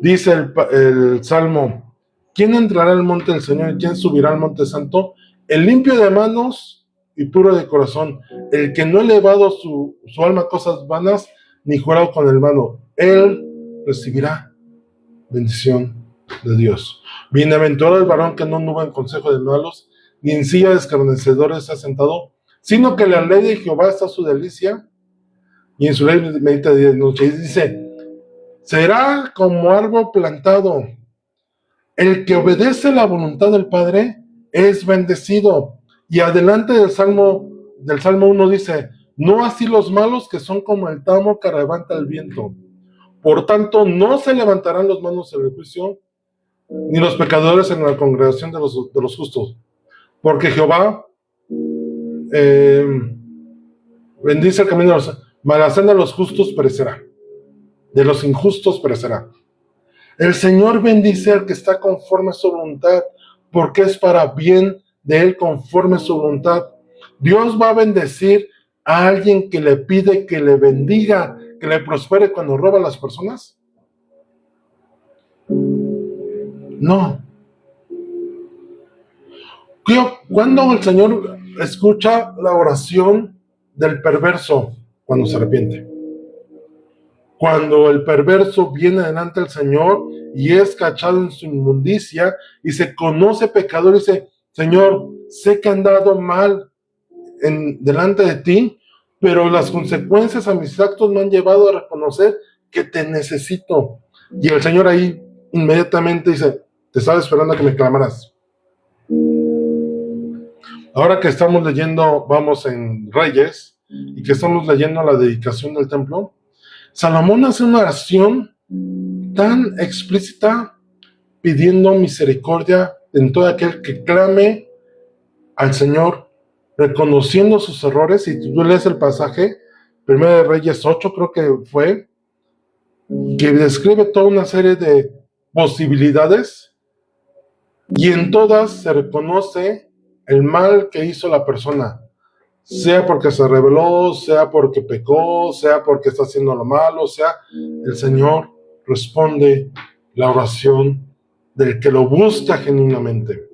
S1: dice el Salmo, ¿quién entrará al monte del Señor y quién subirá al monte santo? El limpio de manos y puro de corazón, el que no ha elevado su alma a cosas vanas, ni jurado con el vano. Él recibirá bendición de Dios. Bienaventurado el varón que no anduvo en consejo de malos, ni en silla de escarnecedores se ha sentado, sino que en la ley de Jehová está su delicia, y en su ley medita día y noche. Y dice, será como árbol plantado. El que obedece la voluntad del Padre es bendecido. Y adelante del Salmo 1 dice, no así los malos, que son como el tamo que levanta el viento. Por tanto, no se levantarán los malos en el juicio, ni los pecadores en la congregación de los justos. Porque Jehová bendice el camino de los... mas la senda de los justos perecerá. De los injustos perecerá. El Señor bendice al que está conforme a su voluntad, porque es para bien de él conforme a su voluntad. Dios va a bendecir a alguien que le pide que le bendiga, que le prospere cuando roba a las personas. No. ¿Cuándo el Señor escucha la oración del perverso? Cuando se arrepiente. Cuando el perverso viene delante del Señor y es cachado en su inmundicia y se conoce pecador y dice, Señor, sé que he andado mal delante de ti, pero las consecuencias a mis actos me han llevado a reconocer que te necesito. Y el Señor ahí inmediatamente dice, te estaba esperando a que me clamaras. Ahora que estamos leyendo, vamos en Reyes, y que estamos leyendo la dedicación del templo, Salomón hace una oración tan explícita pidiendo misericordia en todo aquel que clame al Señor, reconociendo sus errores. Y tú lees el pasaje, 1 de Reyes 8 creo que fue, que describe toda una serie de posibilidades y en todas se reconoce el mal que hizo la persona, sea porque se rebeló, sea porque pecó, sea porque está haciendo lo malo, sea, el Señor responde la oración del que lo busca genuinamente.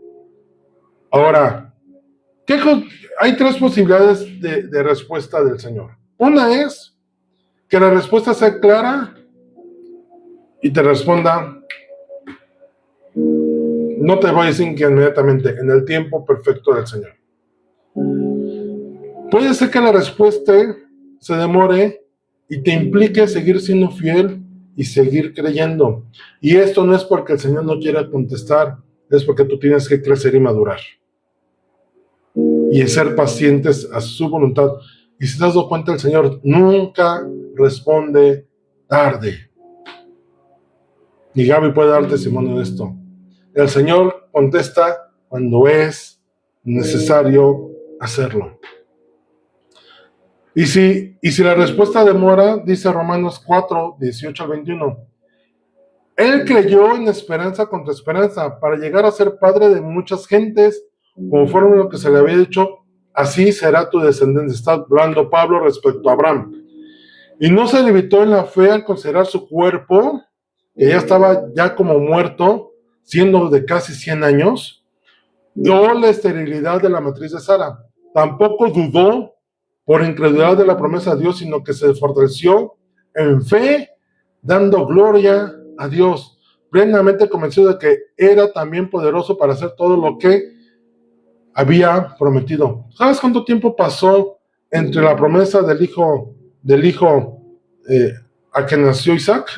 S1: Ahora, hay tres posibilidades de respuesta del Señor. Una es que la respuesta sea clara y te responda, No te voy a decir que inmediatamente, en el tiempo perfecto del Señor. Puede ser que la respuesta se demore y te implique seguir siendo fiel y seguir creyendo. Y esto no es porque el Señor no quiera contestar, es porque tú tienes que crecer y madurar. Y ser pacientes a su voluntad. Y si te has dado cuenta, el Señor nunca responde tarde. Y Gaby puede dar testimonio de esto. El Señor contesta cuando es necesario hacerlo. Y si la respuesta demora, dice Romanos 4, 18 al 21. Él creyó en esperanza contra esperanza para llegar a ser padre de muchas gentes, conforme a lo que se le había dicho, así será tu descendencia. Está hablando Pablo respecto a Abraham. Y no se limitó en la fe al considerar su cuerpo, que ya estaba ya como muerto, siendo de casi 100 años, o la esterilidad de la matriz de Sara. Tampoco dudó por incredulidad de la promesa de Dios, sino que se fortaleció en fe, dando gloria a Dios, plenamente convencido de que era también poderoso para hacer todo lo que había prometido. ¿Sabes cuánto tiempo pasó entre la promesa del hijo a que nació Isaac?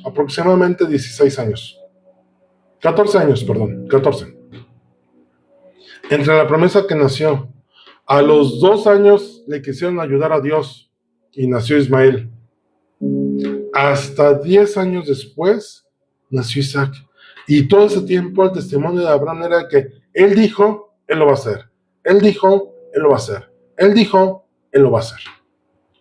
S1: Aproximadamente 16 años. 14 años, perdón, 14. Entre la promesa que nació, a los 2 años le quisieron ayudar a Dios y nació Ismael. Hasta 10 años después nació Isaac. Y todo ese tiempo el testimonio de Abraham era que él dijo, él lo va a hacer. Él dijo, él lo va a hacer. Él dijo, él lo va a hacer.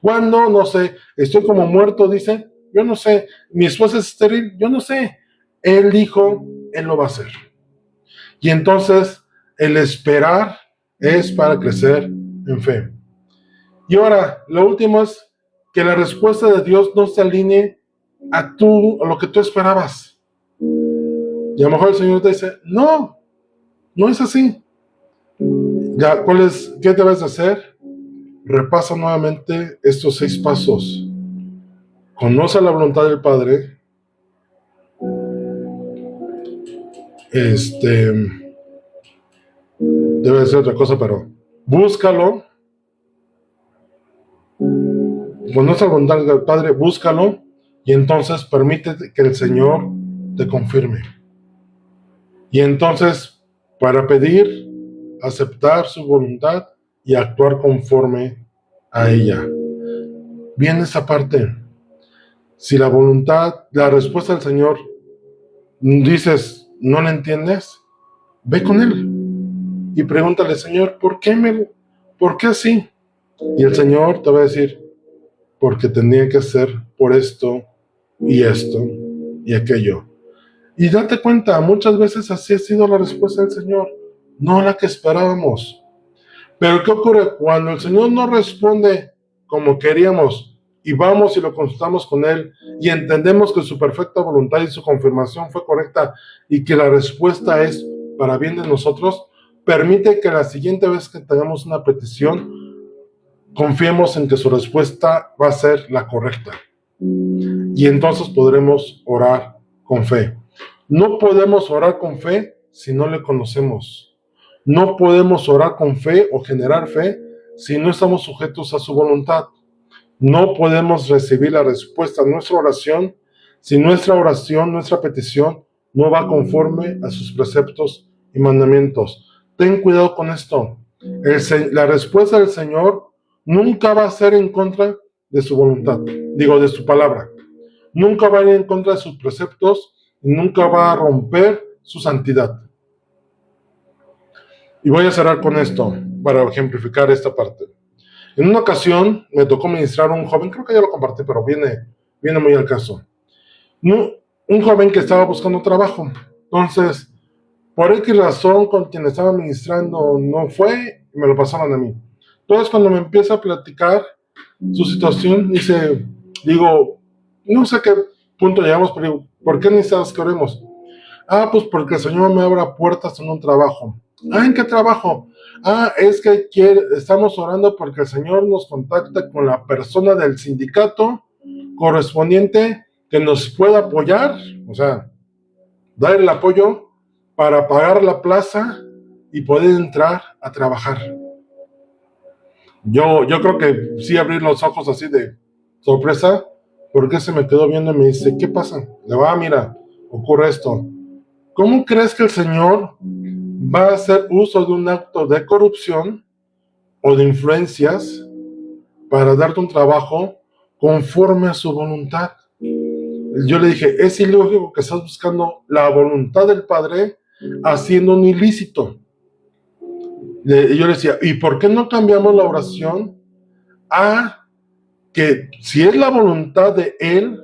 S1: ¿Cuándo? No sé. Estoy como muerto, dice. Yo no sé. Mi esposa es estéril. Yo no sé. Él dijo, él lo va a hacer. Y entonces el esperar es para crecer en fe. Y ahora, lo último es que la respuesta de Dios no se alinee a lo que tú esperabas. Y a lo mejor el Señor te dice, no es así. Ya, ¿qué debes hacer? Repasa nuevamente estos 6 pasos. Conoce la voluntad del Padre. Debe de ser otra cosa, pero búscalo. Conoce la voluntad del Padre, búscalo, y entonces permite que el Señor te confirme. Y entonces, para pedir, aceptar su voluntad y actuar conforme a ella. Viene esa parte. Si la respuesta del Señor, dices, no la entiendes, ve con Él y pregúntale, Señor, ¿por qué así? Y el Señor te va a decir, porque tenía que ser por esto y aquello. Y date cuenta, muchas veces así ha sido la respuesta del Señor, no la que esperábamos. Pero ¿qué ocurre? Cuando el Señor no responde como queríamos y vamos y lo consultamos con Él y entendemos que su perfecta voluntad y su confirmación fue correcta y que la respuesta es para bien de nosotros, permite que la siguiente vez que tengamos una petición, confiemos en que su respuesta va a ser la correcta. Y entonces podremos orar con fe. No podemos orar con fe si no le conocemos. No podemos orar con fe o generar fe si no estamos sujetos a su voluntad. No podemos recibir la respuesta a nuestra oración si nuestra oración, nuestra petición, no va conforme a sus preceptos y mandamientos. Ten cuidado con esto. La respuesta del Señor nunca va a ser en contra de su voluntad, de su palabra. Nunca va a ir en contra de sus preceptos y nunca va a romper su santidad. Y voy a cerrar con esto para ejemplificar esta parte. En una ocasión me tocó ministrar a un joven, creo que ya lo compartí, pero viene muy al caso. Un joven que estaba buscando trabajo. Entonces, por X razón, con quien estaba ministrando no fue y me lo pasaban a mí. Entonces, cuando me empieza a platicar su situación, digo, no sé a qué punto llegamos, pero digo, ¿por qué necesitas que oremos? Pues porque el Señor me abra puertas en un trabajo. ¿En qué trabajo? Es que estamos orando porque el Señor nos contacta con la persona del sindicato correspondiente que nos pueda apoyar, o sea, dar el apoyo para pagar la plaza y poder entrar a trabajar. Yo creo que sí abrí los ojos así de sorpresa, porque se me quedó viendo y me dice, ¿qué pasa? Le va, mira, ocurre esto. ¿Cómo crees que el Señor va a hacer uso de un acto de corrupción o de influencias para darte un trabajo conforme a su voluntad? Yo le dije, es ilógico que estás buscando la voluntad del Padre haciendo un ilícito. Yo le decía, ¿y por qué no cambiamos la oración a que si es la voluntad de Él,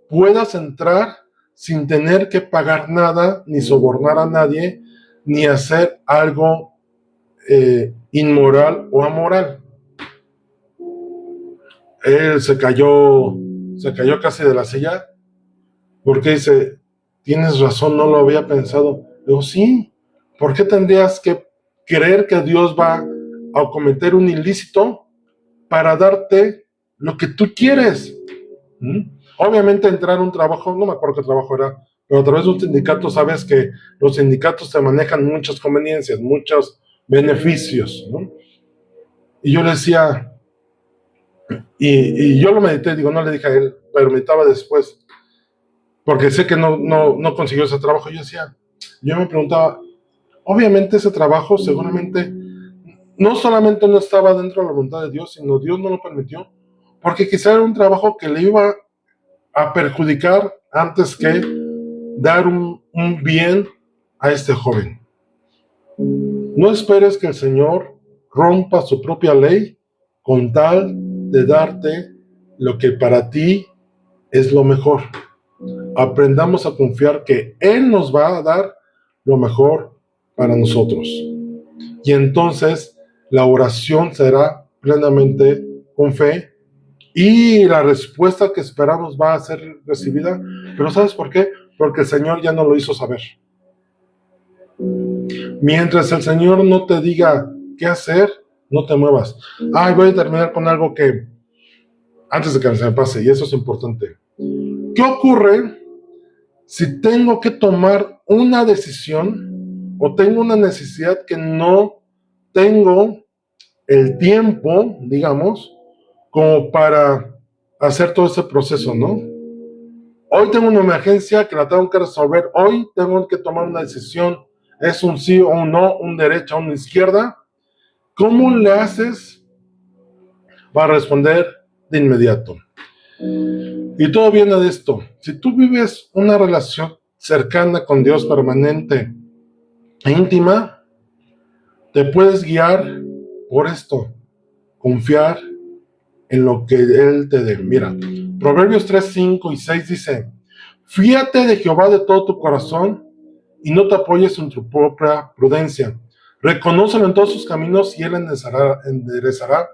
S1: puedas entrar sin tener que pagar nada, ni sobornar a nadie, ni hacer algo inmoral o amoral? Él se cayó casi de la silla, porque dice, tienes razón, no lo había pensado. Digo, sí, ¿por qué tendrías que creer que Dios va a cometer un ilícito para darte lo que tú quieres? Obviamente entrar a un trabajo, no me acuerdo qué trabajo era, pero a través de un sindicato sabes que los sindicatos te manejan muchas conveniencias, muchos beneficios, ¿no? Y yo le decía, y yo lo medité, digo, no le dije a él, pero meditaba después, porque sé que no consiguió ese trabajo. Yo me preguntaba, obviamente ese trabajo seguramente no solamente no estaba dentro de la voluntad de Dios, sino Dios no lo permitió, porque quizá era un trabajo que le iba a perjudicar antes que dar un bien a este joven. No esperes que el Señor rompa su propia ley con tal de darte lo que para ti es lo mejor. Aprendamos a confiar que Él nos va a dar lo mejor para nosotros. Y entonces la oración será plenamente con fe y la respuesta que esperamos va a ser recibida. Pero ¿sabes por qué? Porque el Señor ya nos lo hizo saber. Mientras el Señor no te diga qué hacer, no te muevas. Voy a terminar con algo que antes de que se me pase, y eso es importante. ¿Qué ocurre si tengo que tomar una decisión o tengo una necesidad que no tengo el tiempo, digamos, como para hacer todo ese proceso, ¿no? Hoy tengo una emergencia que la tengo que resolver, hoy tengo que tomar una decisión, es un sí o un no, un derecha o una izquierda. ¿Cómo le haces para responder de inmediato? Y todo viene de esto. Si tú vives una relación cercana con Dios, permanente e íntima, te puedes guiar por esto, confiar en lo que Él te dé. Mira, Proverbios 3, 5 y 6 dice, fíate de Jehová de todo tu corazón y no te apoyes en tu propia prudencia. Reconócelo en todos sus caminos y Él enderezará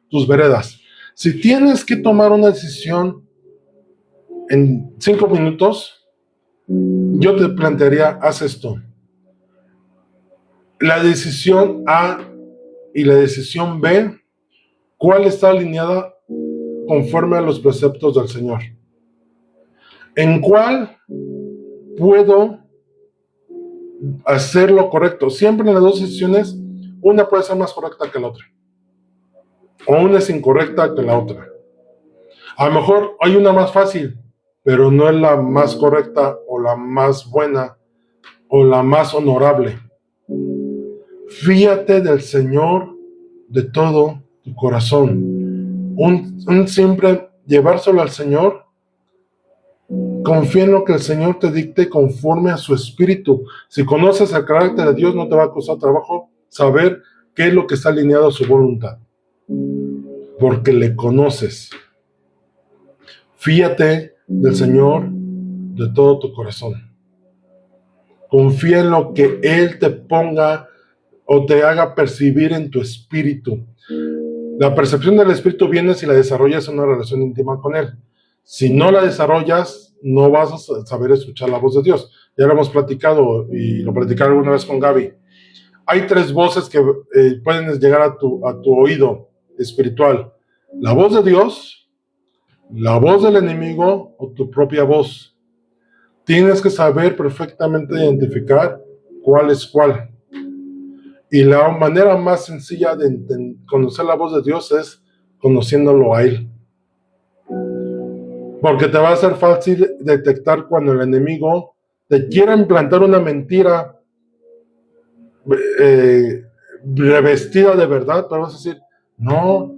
S1: tus veredas. Si tienes que tomar una decisión en 5 minutos, yo te plantearía, haz esto. La decisión A y la decisión B, ¿cuál está alineada conforme a los preceptos del Señor? ¿En cuál puedo hacer lo correcto? Siempre en las dos decisiones, una puede ser más correcta que la otra, o una es incorrecta que la otra. A lo mejor hay una más fácil, pero no es la más correcta o la más buena o la más honorable. Fíate del Señor de todo tu corazón. Un simple llevárselo al Señor. Confía en lo que el Señor te dicte conforme a su espíritu. Si conoces el carácter de Dios, no te va a costar trabajo saber qué es lo que está alineado a su voluntad, porque le conoces. Fíate del Señor de todo tu corazón. Confía en lo que Él te ponga o te haga percibir en tu espíritu. La percepción del espíritu viene si la desarrollas en una relación íntima con Él. Si no la desarrollas, no vas a saber escuchar la voz de Dios. Ya lo hemos platicado y lo platicé alguna vez con Gaby. Hay 3 voces que pueden llegar a tu oído espiritual. La voz de Dios, la voz del enemigo o tu propia voz. Tienes que saber perfectamente identificar cuál es cuál. Y la manera más sencilla de conocer la voz de Dios es conociéndolo a Él. Porque te va a ser fácil detectar cuando el enemigo te quiera implantar una mentira revestida de verdad, pero vas a decir, no,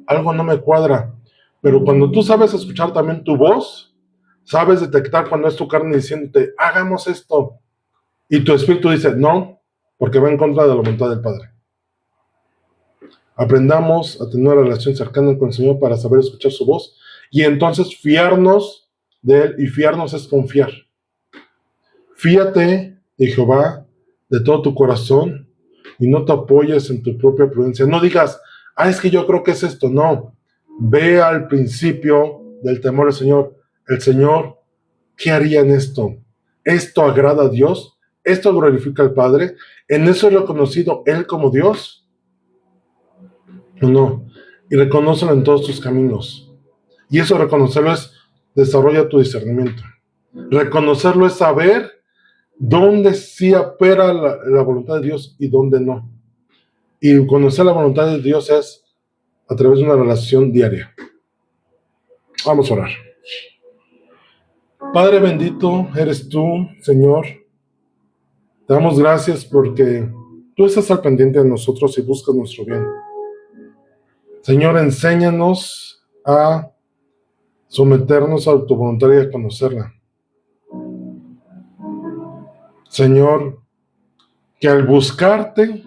S1: algo no me cuadra. Pero cuando tú sabes escuchar también tu voz, sabes detectar cuando es tu carne diciéndote, hagamos esto, y tu espíritu dice, no, porque va en contra de la voluntad del Padre. Aprendamos a tener una relación cercana con el Señor para saber escuchar su voz, y entonces fiarnos de Él, y fiarnos es confiar. Fíate de Jehová de todo tu corazón, y no te apoyes en tu propia prudencia. No digas, es que yo creo que es esto. No, ve al principio del temor al Señor. El Señor, ¿qué haría en esto? ¿Esto agrada a Dios? ¿Esto glorifica al Padre? ¿En eso es reconocido Él como Dios? No, y reconócelo en todos tus caminos. Y eso reconocerlo es, desarrolla tu discernimiento. Reconocerlo es saber dónde sí opera la voluntad de Dios y dónde no. Y conocer la voluntad de Dios es a través de una relación diaria. Vamos a orar. Padre bendito, eres tú, Señor. Te damos gracias porque tú estás al pendiente de nosotros y buscas nuestro bien. Señor, enséñanos a someternos a tu voluntad y a conocerla. Señor, que al buscarte,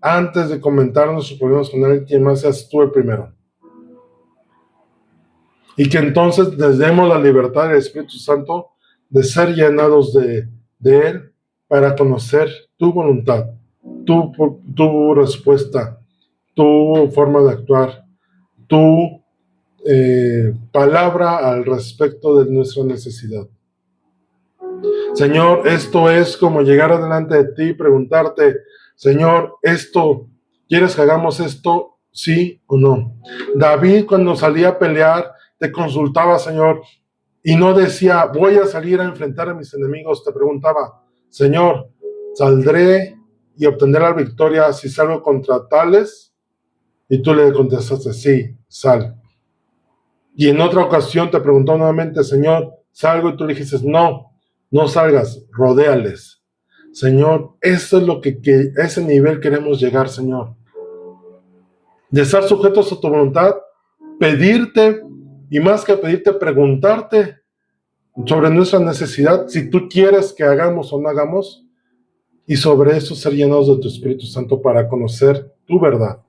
S1: antes de comentar nuestros problemas con alguien más, seas tú el primero. Y que entonces les demos la libertad del Espíritu Santo de ser llenados de Él para conocer tu voluntad, tu respuesta, tu forma de actuar, tu palabra al respecto de nuestra necesidad. Señor, esto es como llegar adelante de ti y preguntarte, Señor, ¿quieres que hagamos esto? ¿Sí o no? David, cuando salía a pelear, te consultaba, Señor, y no decía, voy a salir a enfrentar a mis enemigos. Te preguntaba, Señor, ¿saldré y obtendré la victoria si salgo contra tales? Y tú le contestaste, sí, sal. Y en otra ocasión te preguntó nuevamente, Señor, ¿salgo? Y tú le dijiste, no salgas, rodéales. Señor, eso es lo que a ese nivel queremos llegar, Señor. De estar sujetos a tu voluntad, pedirte, y más que pedirte, preguntarte sobre nuestra necesidad, si tú quieres que hagamos o no hagamos, y sobre eso ser llenados de tu Espíritu Santo para conocer tu verdad.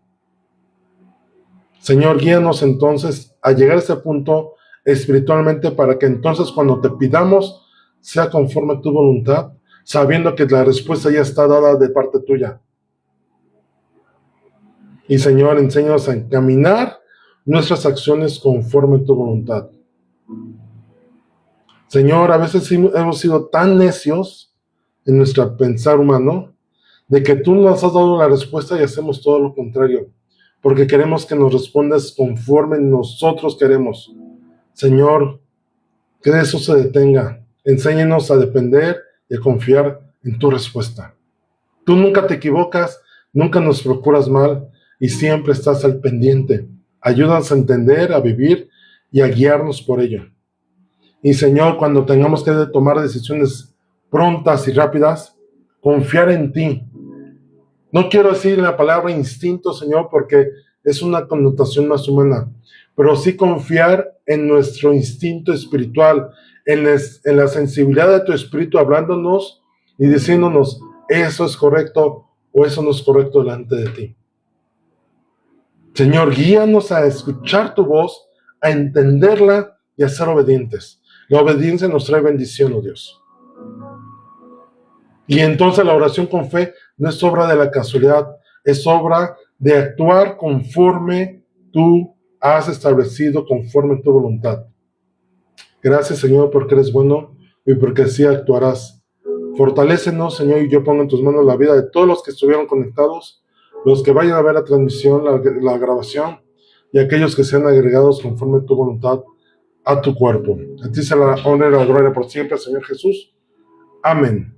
S1: Señor, guíanos entonces a llegar a ese punto espiritualmente para que entonces cuando te pidamos sea conforme a tu voluntad, sabiendo que la respuesta ya está dada de parte tuya. Y Señor, enséñanos a encaminar nuestras acciones conforme a tu voluntad. Señor, a veces hemos sido tan necios en nuestro pensar humano de que tú nos has dado la respuesta y hacemos todo lo contrario, porque queremos que nos respondas conforme nosotros queremos. Señor, que eso se detenga. Enséñanos a depender y a confiar en tu respuesta. Tú nunca te equivocas, nunca nos procuras mal y siempre estás al pendiente. Ayúdanos a entender, a vivir y a guiarnos por ello. Y Señor, cuando tengamos que tomar decisiones prontas y rápidas, confiar en ti. No quiero decir la palabra instinto, Señor, porque es una connotación más humana, pero sí confiar en nuestro instinto espiritual, en la sensibilidad de tu espíritu hablándonos y diciéndonos, eso es correcto o eso no es correcto delante de ti. Señor, guíanos a escuchar tu voz, a entenderla y a ser obedientes. La obediencia nos trae bendición, oh Dios. Y entonces la oración con fe no es obra de la casualidad, es obra de actuar conforme tú has establecido, conforme tu voluntad. Gracias, Señor, porque eres bueno y porque así actuarás. Fortalécenos, Señor, y yo pongo en tus manos la vida de todos los que estuvieron conectados, los que vayan a ver la transmisión, la grabación, y aquellos que sean agregados conforme tu voluntad a tu cuerpo. A ti se la honra y la gloria por siempre, Señor Jesús. Amén.